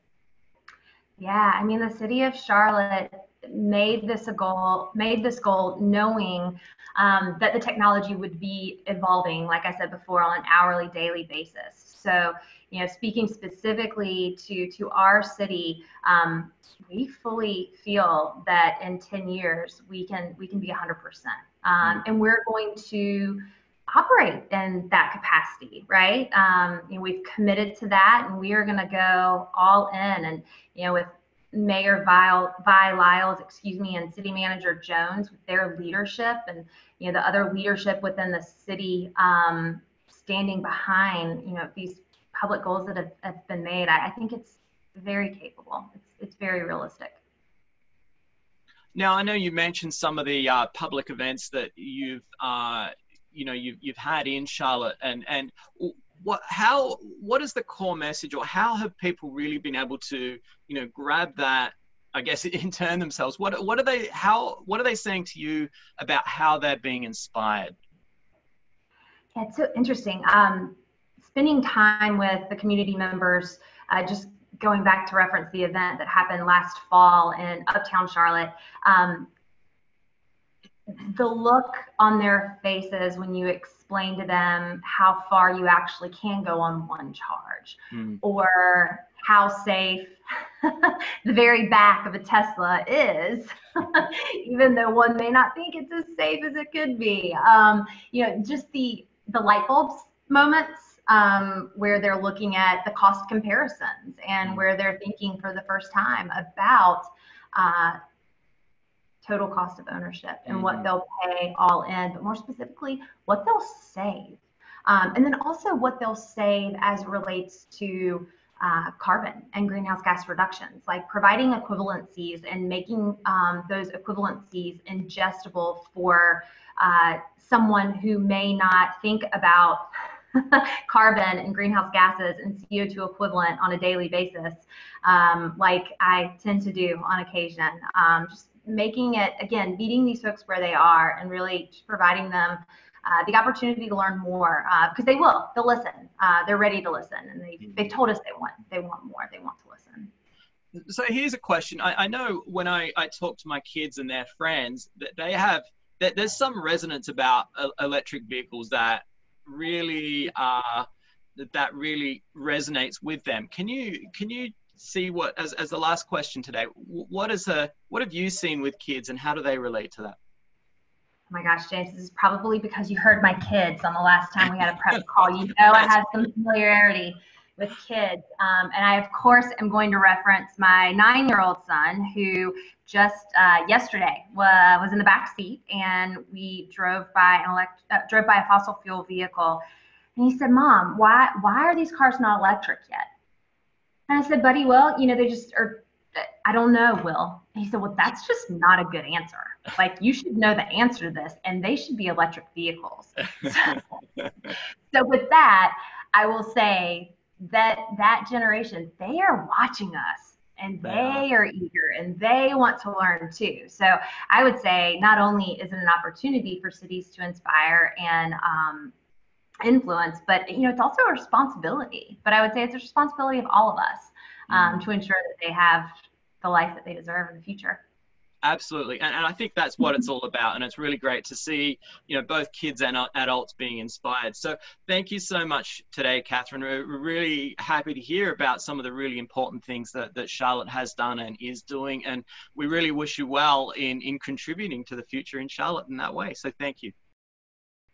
Yeah, I mean, the city of Charlotte made this goal knowing that the technology would be evolving, like I said before, on an hourly, daily basis. So, you know, speaking specifically to our city, we fully feel that in 10 years we can be 100%, and we're going to operate in that capacity, right? You know, we've committed to that, and we are going to go all in. And, you know, with Mayor Vi Lyles, and City Manager Jones, with their leadership, and, you know, the other leadership within the city standing behind, you know, these public goals that have been made, I think it's very capable. It's very realistic. Now, I know you mentioned some of the public events that you've had in Charlotte, and what is the core message, or how have people really been able to, you know, grab that, I guess, in turn themselves? What are they saying to you about how they're being inspired? Yeah, it's so interesting. Spending time with the community members, just going back to reference the event that happened last fall in Uptown Charlotte, the look on their faces when you explain to them how far you actually can go on one charge, or how safe the very back of a Tesla is, even though one may not think it's as safe as it could be. You know, just the light bulbs moments where they're looking at the cost comparisons and where they're thinking for the first time about total cost of ownership and what they'll pay all in, but more specifically, what they'll save. And then also what they'll save as it relates to carbon and greenhouse gas reductions, like providing equivalencies and making those equivalencies ingestible for someone who may not think about carbon and greenhouse gases and CO2 equivalent on a daily basis, like I tend to do on occasion. Just making it, again, meeting these folks where they are and really providing them the opportunity to learn more, because they'll listen. They're ready to listen, and they've told us they want more, they want to listen. So here's a question. I know when I talk to my kids and their friends, that there's some resonance about electric vehicles that really resonates with them. Can you see what, as the last question today, what have you seen with kids and how do they relate to that? Oh my gosh, James, this is probably because you heard my kids on the last time we had a prep call. You know, I have some familiarity with kids. And I, of course, am going to reference my 9-year-old son who just yesterday was in the back seat, and we drove by a fossil fuel vehicle. And he said, "Mom, why are these cars not electric yet?" And I said, "Buddy, well, you know, they just are, I don't know, Will." And he said, "Well, that's just not a good answer. Like, you should know the answer to this, and they should be electric vehicles." So with that, I will say that generation, they are watching us, and they are eager, and they want to learn too. So I would say not only is it an opportunity for cities to inspire and influence, but you know, it's also a responsibility. But I would say it's a responsibility of all of us to ensure that they have the life that they deserve in the future. Absolutely, and I think that's what it's all about, and it's really great to see, you know, both kids and adults being inspired. So thank you so much today, Catherine. We're really happy to hear about some of the really important things that Charlotte has done and is doing, and we really wish you well in contributing to the future in Charlotte in that way. So thank you.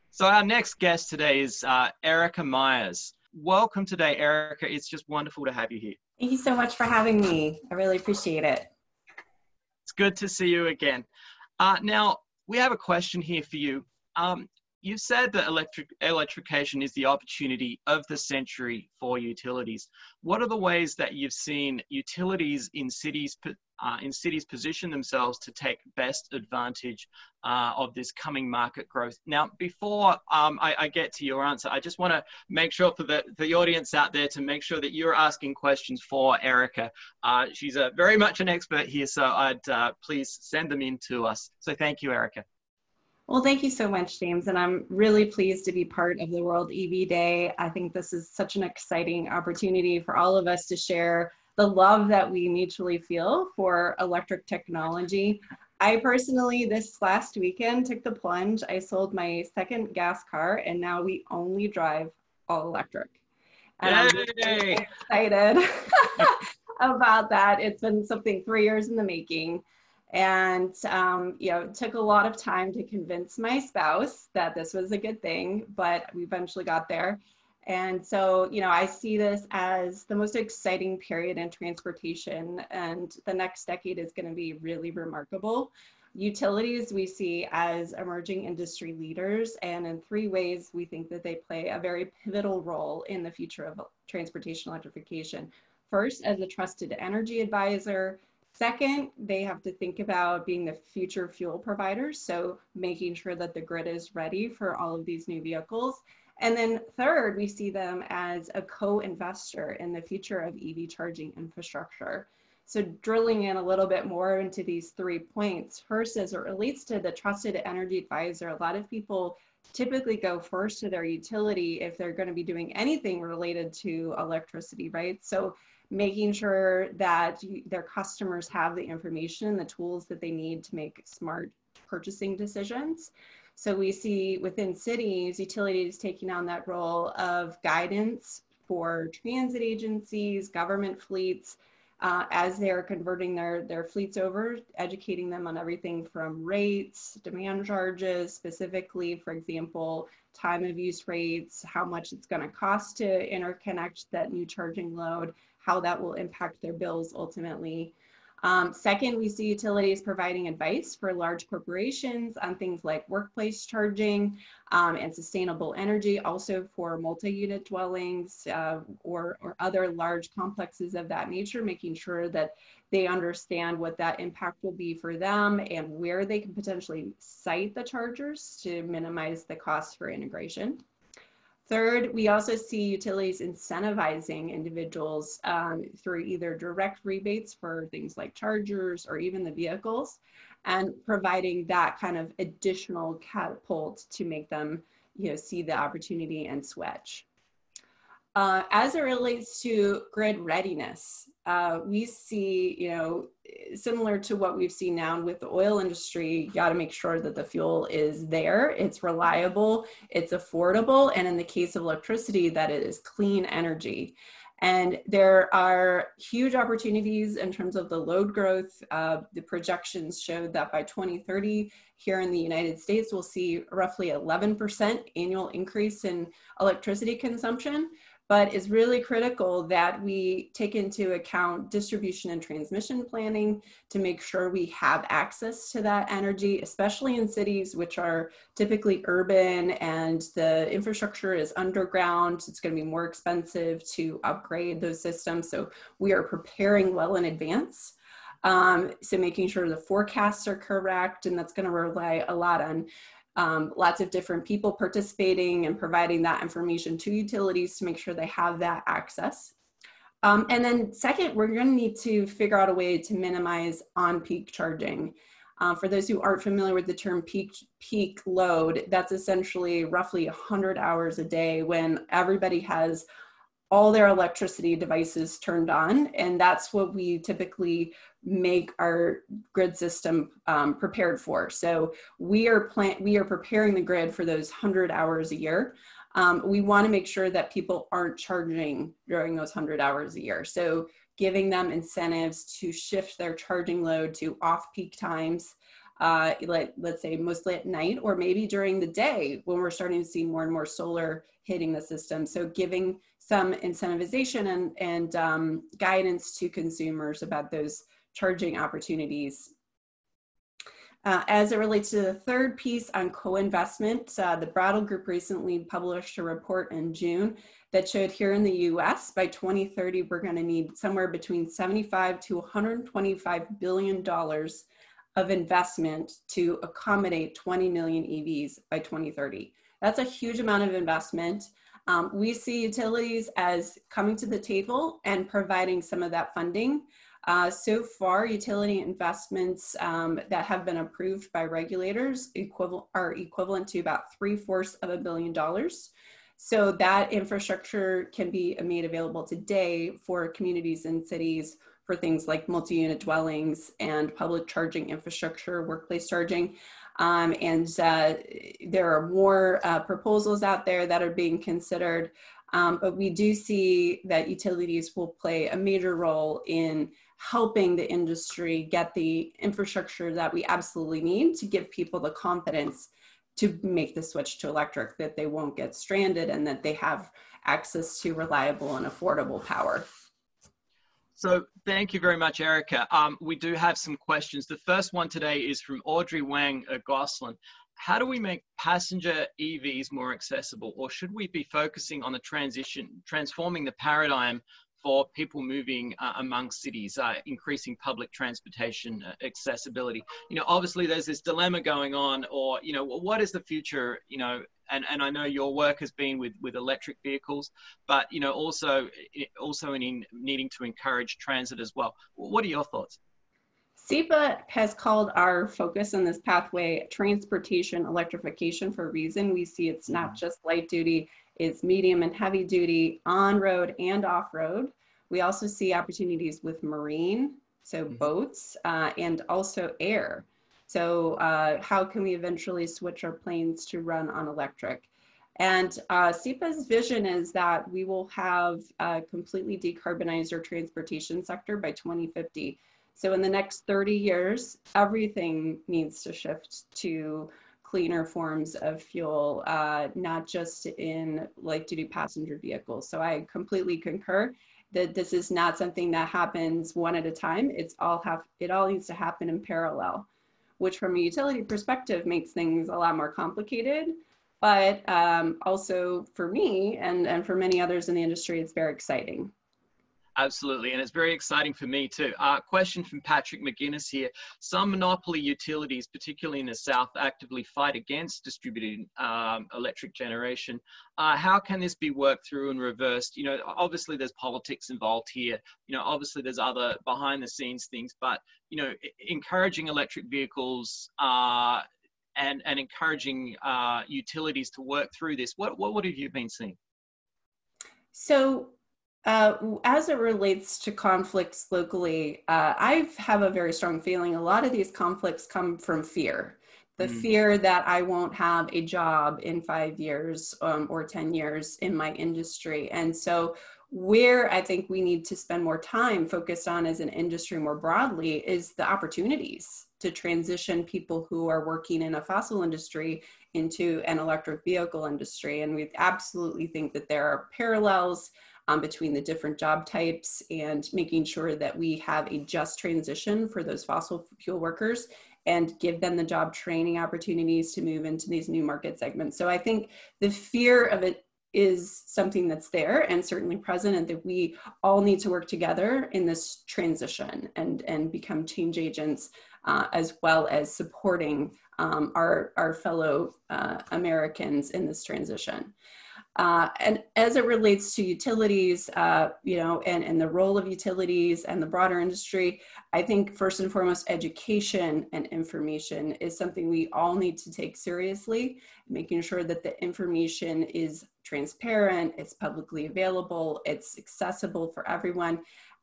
So our next guest today is Erica Myers. Welcome today, Erica. It's just wonderful to have you here. Thank you so much for having me. I really appreciate it. It's good to see you again. Now, we have a question here for you. You've said that electrification is the opportunity of the century for utilities. What are the ways that you've seen utilities in cities position themselves to take best advantage of this coming market growth? Now, before I get to your answer, I just want to make sure for the audience out there to make sure that you're asking questions for Erica. She's very much an expert here, so I'd please send them in to us. So thank you, Erica. Well, thank you so much, James, and I'm really pleased to be part of the World EV Day. I think this is such an exciting opportunity for all of us to share the love that we mutually feel for electric technology. I personally, this last weekend, took the plunge. I sold my second gas car, and now we only drive all electric. And I'm really excited about that. It's been something 3 years in the making. And, you know, it took a lot of time to convince my spouse that this was a good thing, but we eventually got there. And so, you know, I see this as the most exciting period in transportation, and the next decade is going to be really remarkable. Utilities we see as emerging industry leaders, and in 3 ways we think that they play a very pivotal role in the future of transportation electrification. First, as a trusted energy advisor. Second, they have to think about being the future fuel providers, so making sure that the grid is ready for all of these new vehicles. And then third, we see them as a co-investor in the future of EV charging infrastructure. So drilling in a little bit more into these 3 points. First, as it relates to the trusted energy advisor, a lot of people typically go first to their utility if they're going to be doing anything related to electricity, right? So making sure that their customers have the information, the tools that they need to make smart purchasing decisions. So we see within cities, utilities taking on that role of guidance for transit agencies, government fleets, as they're converting their fleets over, educating them on everything from rates, demand charges, specifically, for example, time of use rates, how much it's going to cost to interconnect that new charging load, how that will impact their bills ultimately. Second, we see utilities providing advice for large corporations on things like workplace charging and sustainable energy, also for multi-unit dwellings or other large complexes of that nature, making sure that they understand what that impact will be for them and where they can potentially site the chargers to minimize the cost for integration. Third, we also see utilities incentivizing individuals through either direct rebates for things like chargers or even the vehicles, and providing that kind of additional catapult to make them, see the opportunity and switch. As it relates to grid readiness, we see, similar to what we've seen now with the oil industry, you got to make sure that the fuel is there, it's reliable, it's affordable, and in the case of electricity, that it is clean energy. And there are huge opportunities in terms of the load growth. The projections showed that by 2030, here in the United States, we'll see roughly 11% annual increase in electricity consumption. But it's really critical that we take into account distribution and transmission planning to make sure we have access to that energy, especially in cities which are typically urban and the infrastructure is underground. It's going to be more expensive to upgrade those systems. So we are preparing well in advance. So making sure the forecasts are correct, and that's going to rely a lot on lots of different people participating and providing that information to utilities to make sure they have that access. And then second, we're going to need to figure out a way to minimize on-peak charging. For those who aren't familiar with the term peak load, that's essentially roughly 100 hours a day when everybody has all their electricity devices turned on, and that's what we typically make our grid system prepared for. So we are preparing the grid for those 100 hours a year. We want to make sure that people aren't charging during those 100 hours a year. So giving them incentives to shift their charging load to off-peak times, let's say mostly at night, or maybe during the day when we're starting to see more and more solar hitting the system. So giving some incentivization and guidance to consumers about those charging opportunities. As it relates to the third piece on co-investment, the Brattle Group recently published a report in June that showed here in the US, by 2030, we're going to need somewhere between $75 to $125 billion of investment to accommodate 20 million EVs by 2030. That's a huge amount of investment. We see utilities as coming to the table and providing some of that funding. So far, utility investments that have been approved by regulators are equivalent to about $750 million. So that infrastructure can be made available today for communities and cities for things like multi-unit dwellings and public charging infrastructure, workplace charging. And there are more proposals out there that are being considered, but we do see that utilities will play a major role in helping the industry get the infrastructure that we absolutely need to give people the confidence to make the switch to electric, that they won't get stranded and that they have access to reliable and affordable power. So thank you very much, Erica. We do have some questions. The first one today is from Audrey Wang at Gosselin. How do we make passenger EVs more accessible, or should we be focusing on the transforming the paradigm for people moving among cities, increasing public transportation accessibility? Obviously there's this dilemma going on, or, what is the future, and I know your work has been with electric vehicles, but, also in needing to encourage transit as well. What are your thoughts? SEPA has called our focus on this pathway transportation electrification for a reason. We see it's not just light duty, it's medium and heavy duty, on-road and off-road. We also see opportunities with marine, so boats, and also air. So how can we eventually switch our planes to run on electric? And SEPA's vision is that we will have completely decarbonized our transportation sector by 2050. So in the next 30 years, everything needs to shift to cleaner forms of fuel, not just in light-duty passenger vehicles. So I completely concur that this is not something that happens one at a time. It all needs to happen in parallel, which from a utility perspective makes things a lot more complicated. But also for me and for many others in the industry, it's very exciting. Absolutely, and it's very exciting for me too. Question from Patrick McGuinness here. Some monopoly utilities, particularly in the South, actively fight against distributed electric generation. How can this be worked through and reversed? You know, obviously there's politics involved here. You know, obviously there's other behind the scenes things, but, you know, encouraging electric vehicles and encouraging utilities to work through this. What have you been seeing? So, as it relates to conflicts locally, I have a very strong feeling a lot of these conflicts come from fear. The fear that I won't have a job in 5 years or 10 years in my industry. And so where I think we need to spend more time focused on as an industry more broadly is the opportunities to transition people who are working in a fossil industry into an electric vehicle industry. And we absolutely think that there are parallels between the different job types and making sure that we have a just transition for those fossil fuel workers and give them the job training opportunities to move into these new market segments. So I think the fear of it is something that's there and certainly present, and that we all need to work together in this transition and become change agents, as well as supporting our fellow Americans in this transition. And as it relates to utilities, you know, and the role of utilities and the broader industry, I think first and foremost, education and information is something we all need to take seriously, making sure that the information is transparent, it's publicly available, it's accessible for everyone,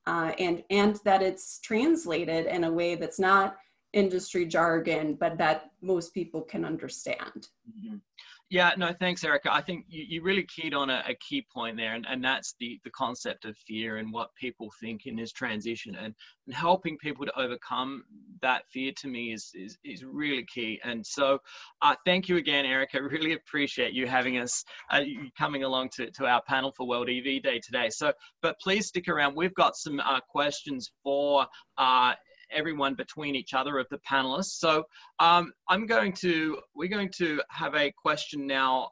and that it's translated in a way that's not industry jargon, but that most people can understand. Yeah, no, thanks, Erica. I think you really keyed on a key point there, and that's the concept of fear and what people think in this transition, and helping people to overcome that fear to me is really key. And so thank you again, Erica. Really appreciate you having us, you coming along to our panel for World EV Day today. So, but please stick around. We've got some questions for everyone between each other of the panelists. So we're going to have a question now.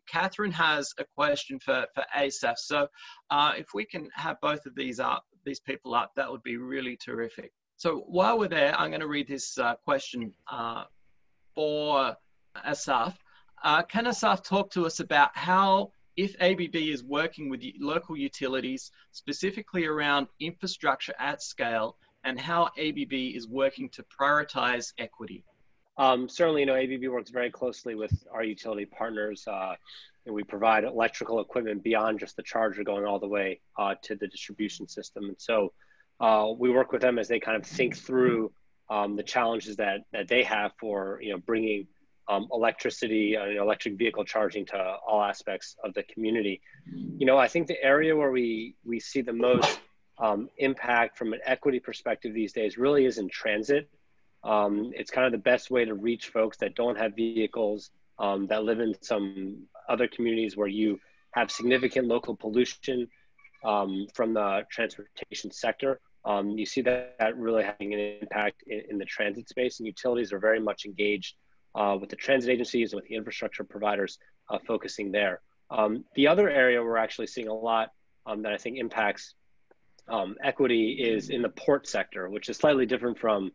Catherine has a question for Asaf. So if we can have both of these people up, that would be really terrific. So while we're there, I'm going to read this question for Asaf. Can Asaf talk to us about how, if ABB is working with local utilities, specifically around infrastructure at scale, and how ABB is working to prioritize equity? Certainly, you know, ABB works very closely with our utility partners, and we provide electrical equipment beyond just the charger going all the way to the distribution system. And so we work with them as they kind of think through the challenges that they have for, you know, bringing electricity and electric vehicle charging to all aspects of the community. You know, I think the area where we see the most impact from an equity perspective these days really is in transit. It's kind of the best way to reach folks that don't have vehicles, that live in some other communities where you have significant local pollution from the transportation sector. You see that really having an impact in the transit space, and utilities are very much engaged with the transit agencies and with the infrastructure providers focusing there. The other area we're actually seeing a lot that I think impacts equity is in the port sector, which is slightly different from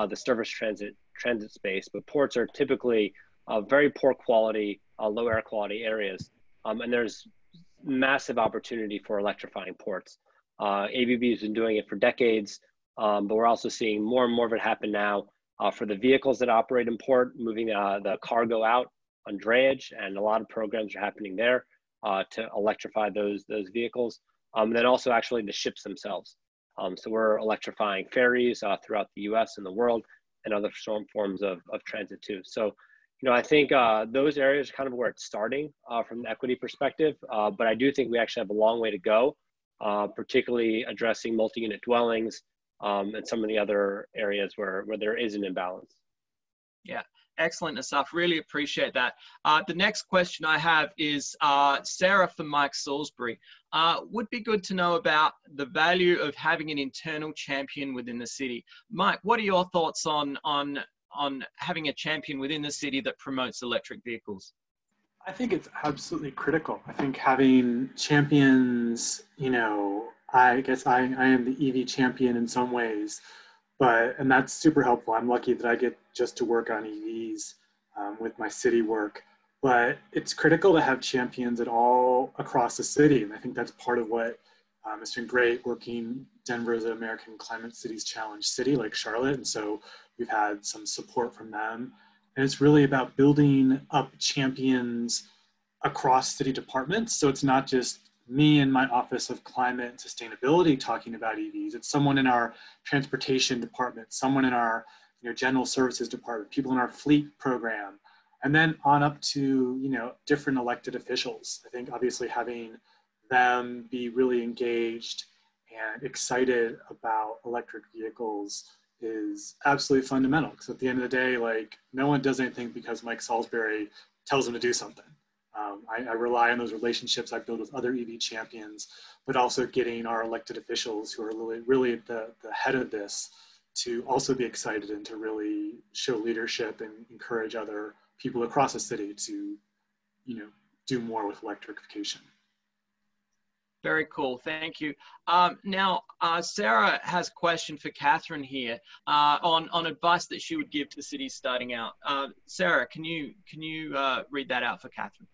the service transit space, but ports are typically very poor quality, low air quality areas, and there's massive opportunity for electrifying ports. ABB has been doing it for decades. but we're also seeing more and more of it happen now for the vehicles that operate in port, moving the cargo out on drayage, and a lot of programs are happening there to electrify those vehicles. And then also actually the ships themselves. So we're electrifying ferries throughout the US and the world, and other forms of transit too. So, I think those areas are kind of where it's starting from the equity perspective, but I do think we actually have a long way to go, particularly addressing multi-unit dwellings and some of the other areas where there is an imbalance. Yeah, excellent, Asaf. Really appreciate that. The next question I have is Sarah from Mike Salisbury. Would be good to know about the value of having an internal champion within the city. Mike, what are your thoughts on having a champion within the city that promotes electric vehicles? I think it's absolutely critical. I think having champions, I guess I am the EV champion in some ways, and that's super helpful. I'm lucky that I get just to work on EVs with my city work, but it's critical to have champions at all across the city. And I think that's part of what it's been great working Denver as an American Climate Cities Challenge city like Charlotte. And so we've had some support from them. And it's really about building up champions across city departments. So it's not just me and my Office of Climate and Sustainability talking about EVs. It's someone in our transportation department, someone in our general services department, people in our fleet program, and then on up to different elected officials. I think obviously having them be really engaged and excited about electric vehicles is absolutely fundamental, because at the end of the day, no one does anything because Mike Salisbury tells them to do something. I rely on those relationships I build with other EV champions, but also getting our elected officials who are really at the head of this to also be excited and to really show leadership and encourage other people across the city to, do more with electrification. Very cool, thank you. Now, Sarah has a question for Catherine here on advice that she would give to cities starting out. Sarah, can you read that out for Catherine?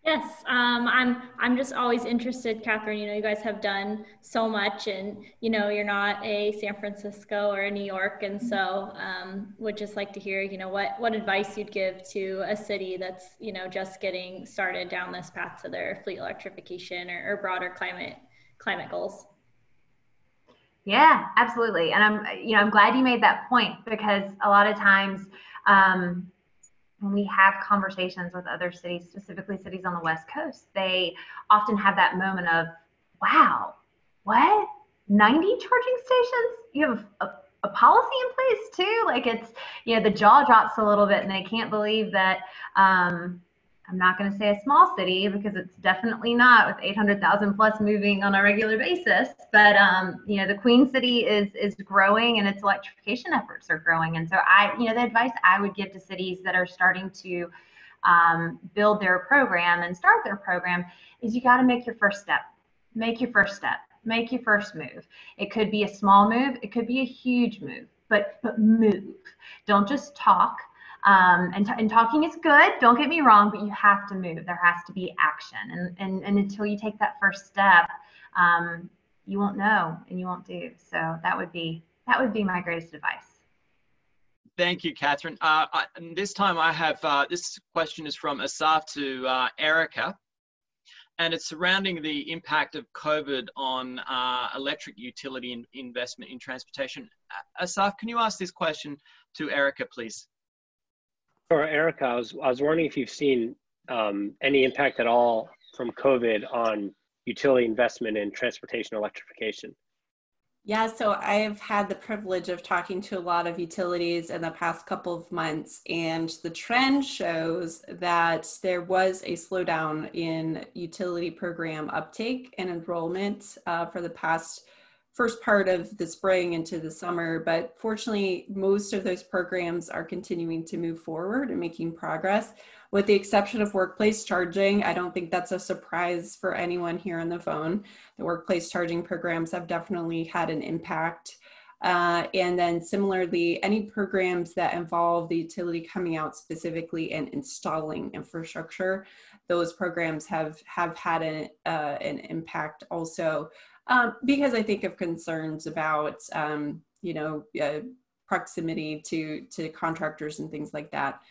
Yes, I'm just always interested, Catherine. You guys have done so much, and you're not a San Francisco or a New York, and so would just like to hear what advice you'd give to a city that's just getting started down this path to their fleet electrification or broader climate goals. Yeah, absolutely, and I'm glad you made that point, because a lot of times when we have conversations with other cities, specifically cities on the West Coast, they often have that moment of, wow, what? 90 charging stations? You have a policy in place too? It's, the jaw drops a little bit, and they can't believe that, I'm not going to say a small city, because it's definitely not, with 800,000 plus moving on a regular basis. But the Queen City is growing, and its electrification efforts are growing. And so the advice I would give to cities that are starting to build their program and start their program is, you got to make your first step. Make your first step. Make your first move. It could be a small move. It could be a huge move. But move. Don't just talk. And talking is good, don't get me wrong, but you have to move. There has to be action, and until you take that first step, you won't know and you won't do. So that would be my greatest advice. Thank you, Catherine. And this time I have this question is from Asaf to Erica, and it's surrounding the impact of COVID on electric utility investment in transportation. Asaf, can you ask this question to Erica, please? Sure, Erica, I was wondering if you've seen any impact at all from COVID on utility investment in transportation electrification. Yeah, so I've had the privilege of talking to a lot of utilities in the past couple of months, and the trend shows that there was a slowdown in utility program uptake and enrollment for the first part of the spring into the summer, but fortunately, most of those programs are continuing to move forward and making progress. With the exception of workplace charging, I don't think that's a surprise for anyone here on the phone. The workplace charging programs have definitely had an impact. And then similarly, any programs that involve the utility coming out specifically and installing infrastructure, those programs have had an impact also. Because I think of concerns about, you know, proximity to contractors and things like that.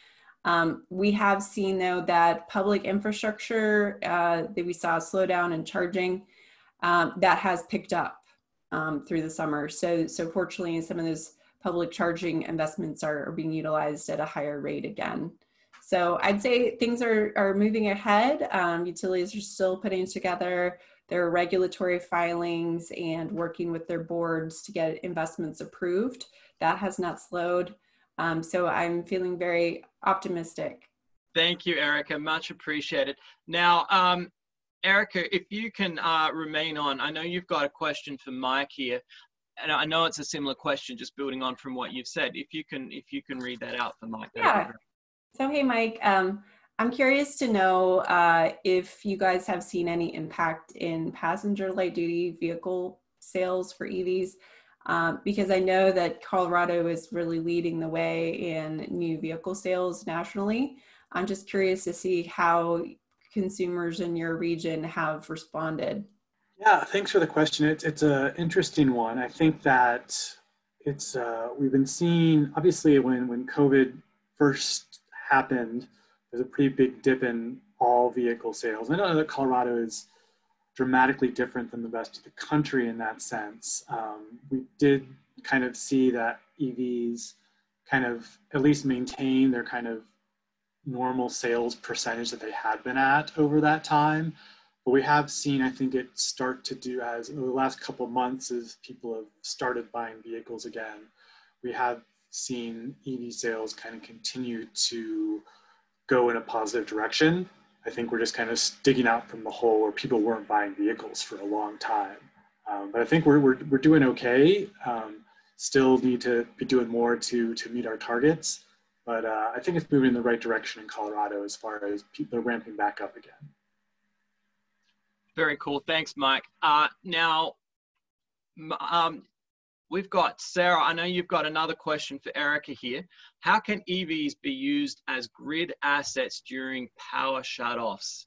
We have seen though that public infrastructure, that we saw a slowdown in charging, that has picked up through the summer. So fortunately, some of those public charging investments are being utilized at a higher rate again. So I'd say things are moving ahead. Utilities are still putting together their regulatory filings and working with their boards to get investments approved. That has not slowed. So I'm feeling very optimistic. Thank you, Erica. Much appreciated. Now, Erica, if you can remain on, I know you've got a question for Mike here, and I know it's a similar question, just building on from what you've said. If you can read that out for Mike. Yeah. So hey, Mike, I'm curious to know if you guys have seen any impact in passenger light duty vehicle sales for EVs. Because I know that Colorado is really leading the way in new vehicle sales nationally. I'm just curious to see how consumers in your region have responded. Yeah, thanks for the question. It's an interesting one. I think that it's we've been seeing, obviously when COVID first happened, there's a pretty big dip in all vehicle sales. I know that Colorado is dramatically different than the rest of the country in that sense. We did kind of see that EVs kind of at least maintain their kind of normal sales percentage that they had been at over that time. But we have seen, I think, it start to do as in the last couple of months as people have started buying vehicles again. We have seen EV sales kind of continue to go in a positive direction. I think we're just kind of digging out from the hole where people weren't buying vehicles for a long time. But I think we're doing okay. Still need to be doing more to meet our targets. But I think it's moving in the right direction in Colorado as far as people are ramping back up again. Very cool. Thanks, Mike. Now, we've got Sarah. I know you've got another question for Erica here. How can EVs be used as grid assets during power shutoffs?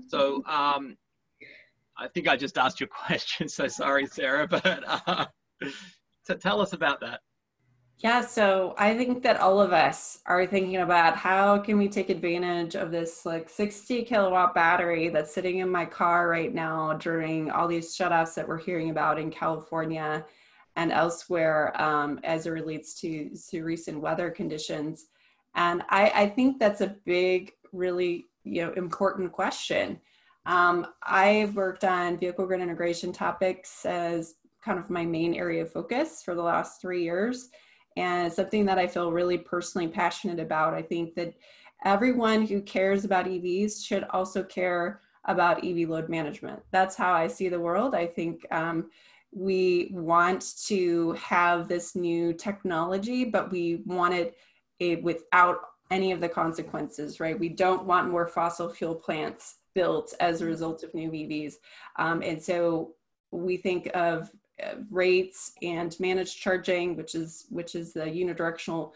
So I think I just asked your question, so sorry, Sarah, but so tell us about that. Yeah, so I think that all of us are thinking about how can we take advantage of this like 60 kilowatt battery that's sitting in my car right now during all these shutoffs that we're hearing about in California and elsewhere as it relates to recent weather conditions. And I think that's a big, really important question. I've worked on vehicle grid integration topics as kind of my main area of focus for the last 3 years. And it's something that I feel really personally passionate about. I think that everyone who cares about EVs should also care about EV load management. That's how I see the world. I think we want to have this new technology, but we want it without any of the consequences, right? We don't want more fossil fuel plants built as a result of new EVs. And so we think of rates and managed charging, which is the unidirectional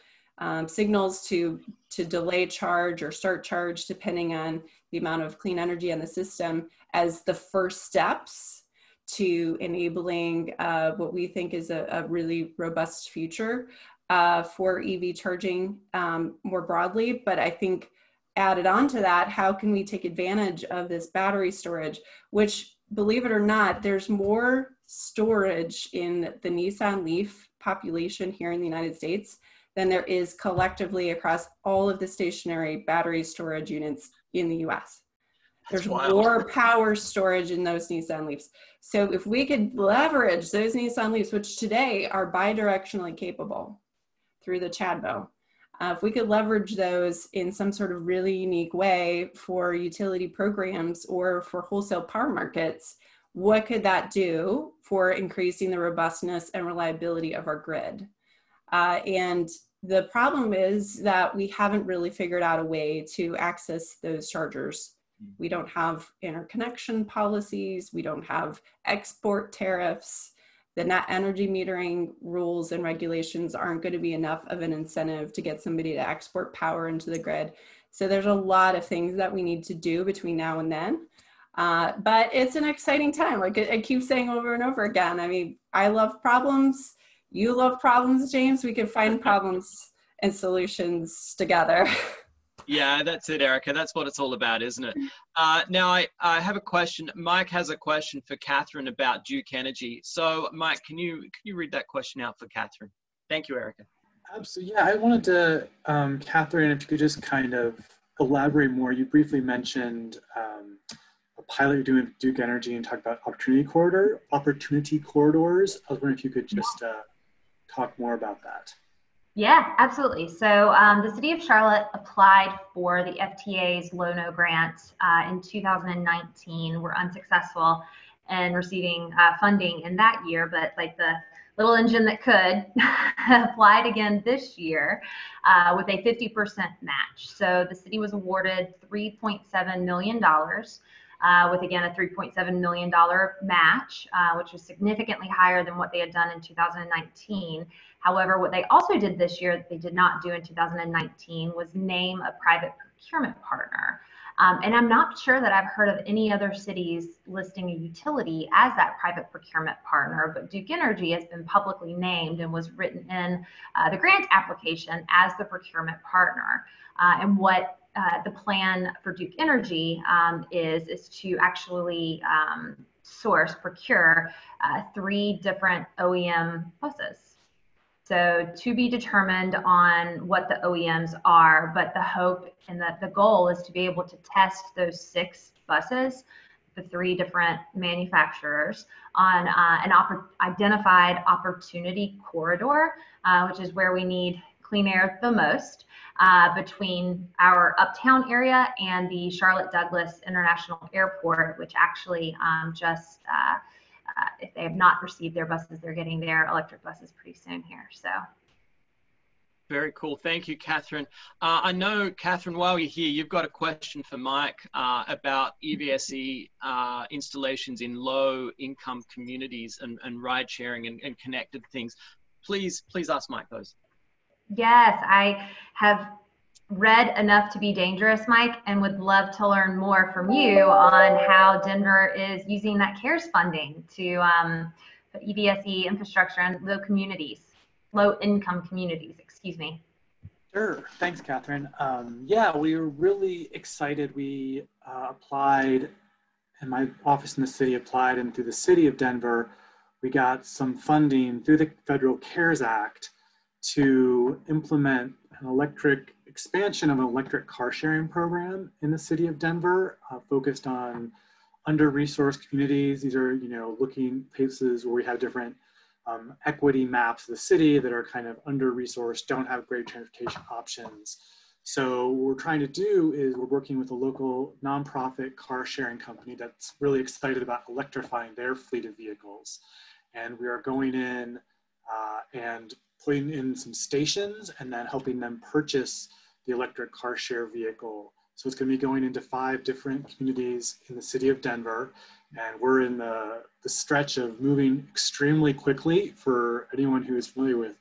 signals to delay charge or start charge depending on the amount of clean energy in the system, as the first steps to enabling what we think is a really robust future for EV charging more broadly. But I think added on to that, how can we take advantage of this battery storage, which, believe it or not, there's more storage in the Nissan Leaf population here in the United States than there is collectively across all of the stationary battery storage units in the US. There's more power storage in those Nissan Leafs. So if we could leverage those Nissan Leafs, which today are bidirectionally capable through the CHAdeMO, if we could leverage those in some sort of really unique way for utility programs or for wholesale power markets, what could that do for increasing the robustness and reliability of our grid? And the problem is that we haven't really figured out a way to access those chargers. We don't have interconnection policies. We don't have export tariffs. The net energy metering rules and regulations aren't going to be enough of an incentive to get somebody to export power into the grid. So there's a lot of things that we need to do between now and then. But it's an exciting time. Like I keep saying over and over again. I mean, I love problems. You love problems, James. We can find problems and solutions together. Yeah, that's it, Erica. That's what it's all about, isn't it? Now, I have a question. Mike has a question for Catherine about Duke Energy. So, Mike, can you read that question out for Catherine? Thank you, Erica. Absolutely. Yeah, I wanted to, Catherine, if you could just kind of elaborate more. You briefly mentioned a pilot you're doing with Duke Energy and talk about opportunity corridors. I was wondering if you could just talk more about that. Yeah, absolutely. So the City of Charlotte applied for the FTA's Low-No grant in 2019. We're unsuccessful in receiving funding in that year, but like the little engine that could applied again this year with a 50% match. So the city was awarded $3.7 million with, again, a $3.7 million match, which was significantly higher than what they had done in 2019. However, what they also did this year that they did not do in 2019 was name a private procurement partner. And I'm not sure that I've heard of any other cities listing a utility as that private procurement partner, but Duke Energy has been publicly named and was written in the grant application as the procurement partner. And what the plan for Duke Energy is to actually procure 3 different OEM buses. So to be determined on what the OEMs are, but the hope and the goal is to be able to test those 6 buses, the 3 different manufacturers, on an identified opportunity corridor, which is where we need clean air the most, between our uptown area and the Charlotte Douglas International Airport, which actually if they have not received their buses, they're getting their electric buses pretty soon here. So. Very cool. Thank you, Catherine. I know, Catherine, while you're here, you've got a question for Mike about EVSE installations in low-income communities and ride-sharing and connected things. Please ask Mike those. Yes, I have read enough to be dangerous, Mike, and would love to learn more from you on how Denver is using that CARES funding to put EVSE infrastructure in low-income communities, excuse me. Sure. Thanks, Catherine. Yeah, we were really excited. We applied, and my office in the city applied, and through the city of Denver, we got some funding through the Federal CARES Act to implement an expansion of an electric car sharing program in the city of Denver, focused on under-resourced communities. These are, looking places where we have different equity maps of the city that are kind of under-resourced, don't have great transportation options. So what we're trying to do is we're working with a local nonprofit car sharing company that's really excited about electrifying their fleet of vehicles. And we are going in and putting in some stations and then helping them purchase the electric car share vehicle. So it's going to be going into 5 different communities in the city of Denver. And we're in the stretch of moving extremely quickly. For anyone who is familiar with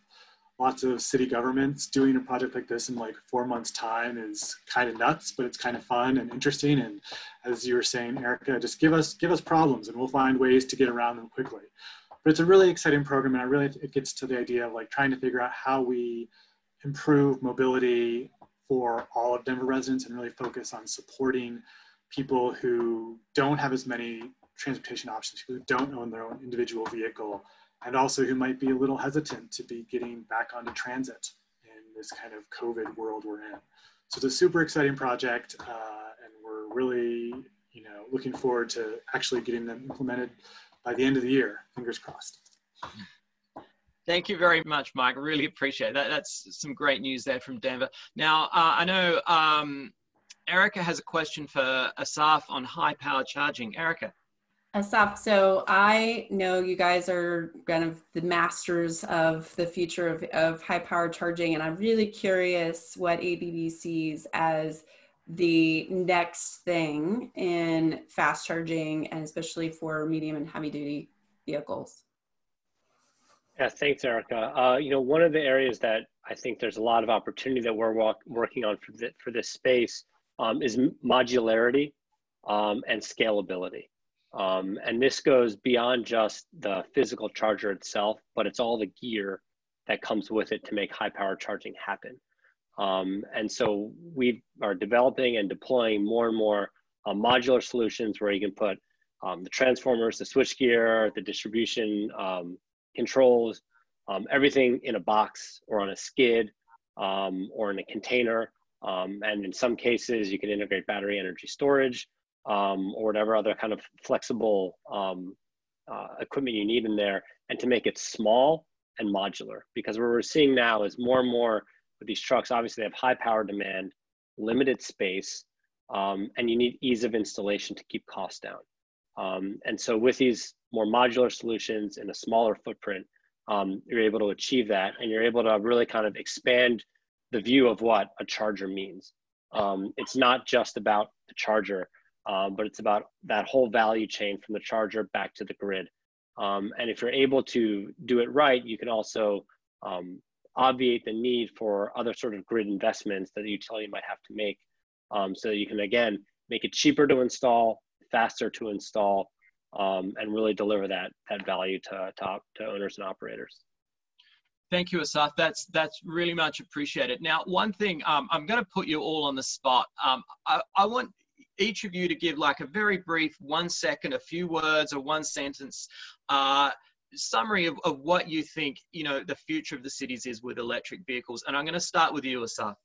lots of city governments, doing a project like this in like 4 months' time is kind of nuts, but it's kind of fun and interesting. And as you were saying, Erica, just give us problems and we'll find ways to get around them quickly. But it's a really exciting program, and it gets to the idea of like trying to figure out how we improve mobility for all of Denver residents and really focus on supporting people who don't have as many transportation options, who don't own their own individual vehicle, and also who might be a little hesitant to be getting back onto transit in this kind of COVID world we're in. So it's a super exciting project, and we're really, looking forward to actually getting them implemented by the end of the year. Fingers crossed. Thank you very much, Mike. I really appreciate that. That's some great news there from Denver. Now, I know Erica has a question for Asaf on high power charging. Erica. Asaf, so I know you guys are kind of the masters of the future of high power charging, and I'm really curious what ABB sees as the next thing in fast charging, and especially for medium and heavy duty vehicles. Yeah, thanks, Erica. One of the areas that I think there's a lot of opportunity that we're working on for this space is modularity and scalability. And this goes beyond just the physical charger itself, but it's all the gear that comes with it to make high power charging happen. And so we are developing and deploying more and more modular solutions where you can put the transformers, the switchgear, the distribution controls, everything in a box or on a skid or in a container. And in some cases, you can integrate battery energy storage or whatever other kind of flexible equipment you need in there, and to make it small and modular. Because what we're seeing now is more and more with these trucks, obviously they have high power demand, limited space, and you need ease of installation to keep costs down. And so with these more modular solutions in a smaller footprint, you're able to achieve that, and you're able to really kind of expand the view of what a charger means. It's not just about the charger, but it's about that whole value chain from the charger back to the grid. And if you're able to do it right, you can also obviate the need for other sort of grid investments that the utility might have to make, so that you can, again, make it cheaper to install, faster to install, and really deliver that value to owners and operators. Thank you, Asaf. That's really much appreciated. Now, one thing, I'm going to put you all on the spot. I want each of you to give like a very brief 1 second, a few words or one sentence summary of what you think, the future of the cities is with electric vehicles. And I'm going to start with you, Asaf.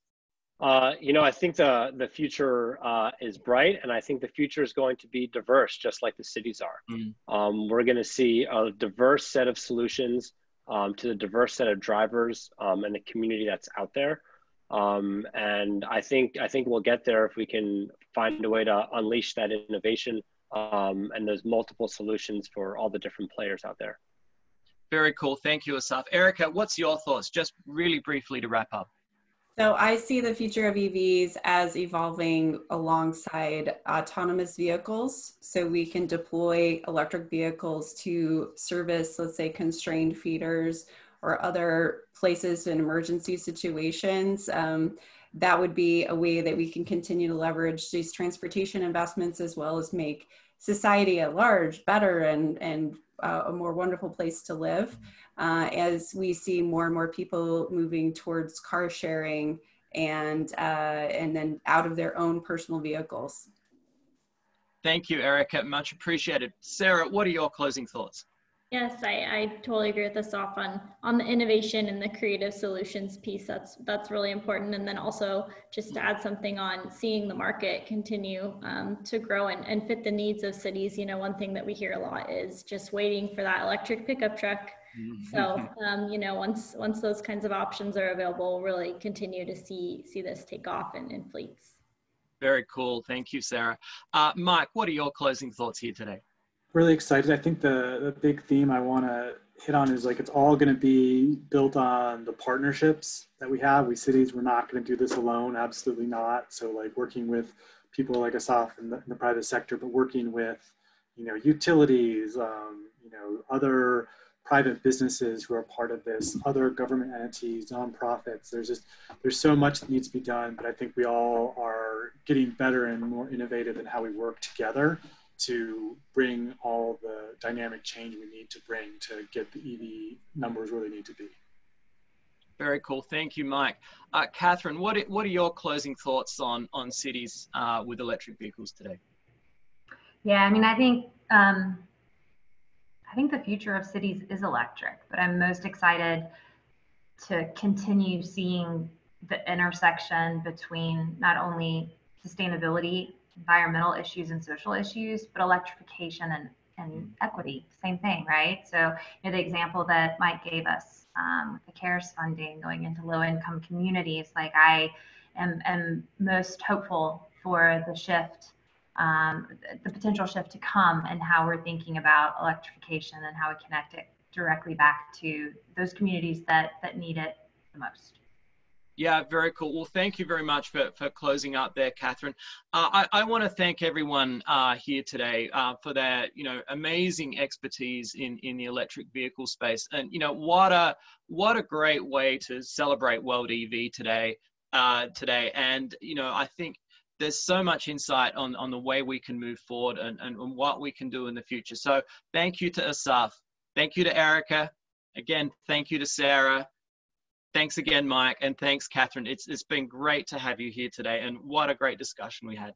I think the future is bright, and I think the future is going to be diverse, just like the cities are. We're going to see a diverse set of solutions to the diverse set of drivers and the community that's out there. And I think we'll get there if we can find a way to unleash that innovation and those multiple solutions for all the different players out there. Very cool. Thank you, Asaf. Erica, what's your thoughts? Just really briefly to wrap up. So I see the future of EVs as evolving alongside autonomous vehicles. So we can deploy electric vehicles to service, let's say, constrained feeders or other places in emergency situations. That would be a way that we can continue to leverage these transportation investments, as well as make society at large better and a more wonderful place to live, as we see more and more people moving towards car sharing and then out of their own personal vehicles. Thank you, Erica. Much appreciated. Sarah, what are your closing thoughts? Yes, I totally agree with Asaf on the innovation and the creative solutions piece. That's really important. And then also just to add something on seeing the market continue to grow and fit the needs of cities. One thing that we hear a lot is just waiting for that electric pickup truck. So, once those kinds of options are available, we'll really continue to see this take off in fleets. Very cool. Thank you, Sarah. Mike, what are your closing thoughts here today? Really excited. I think the big theme I want to hit on is it's all going to be built on the partnerships that we have. We cities, we're not going to do this alone. Absolutely not. So working with people like Asaf in the private sector, but working with, utilities, other private businesses who are part of this, other government entities, nonprofits. There's so much that needs to be done, but I think we all are getting better and more innovative in how we work together to bring all the dynamic change we need to bring to get the EV numbers where they need to be. Very cool. Thank you, Mike. Catherine, what are your closing thoughts on cities with electric vehicles today? Yeah, I think the future of cities is electric, but I'm most excited to continue seeing the intersection between not only sustainability, environmental issues and social issues, but electrification and equity, same thing, right? So the example that Mike gave us with the CARES funding going into low-income communities, I am most hopeful for the shift, the potential shift to come and how we're thinking about electrification and how we connect it directly back to those communities that need it the most. Yeah, very cool. Well, thank you very much for closing up there, Catherine. I want to thank everyone here today for their, amazing expertise in the electric vehicle space. And, what a great way to celebrate World EV today. And, I think there's so much insight on the way we can move forward and what we can do in the future. So thank you to Asaf. Thank you to Erica. Again, thank you to Sarah. Thanks again, Mike. And thanks, Catherine. It's been great to have you here today. And what a great discussion we had.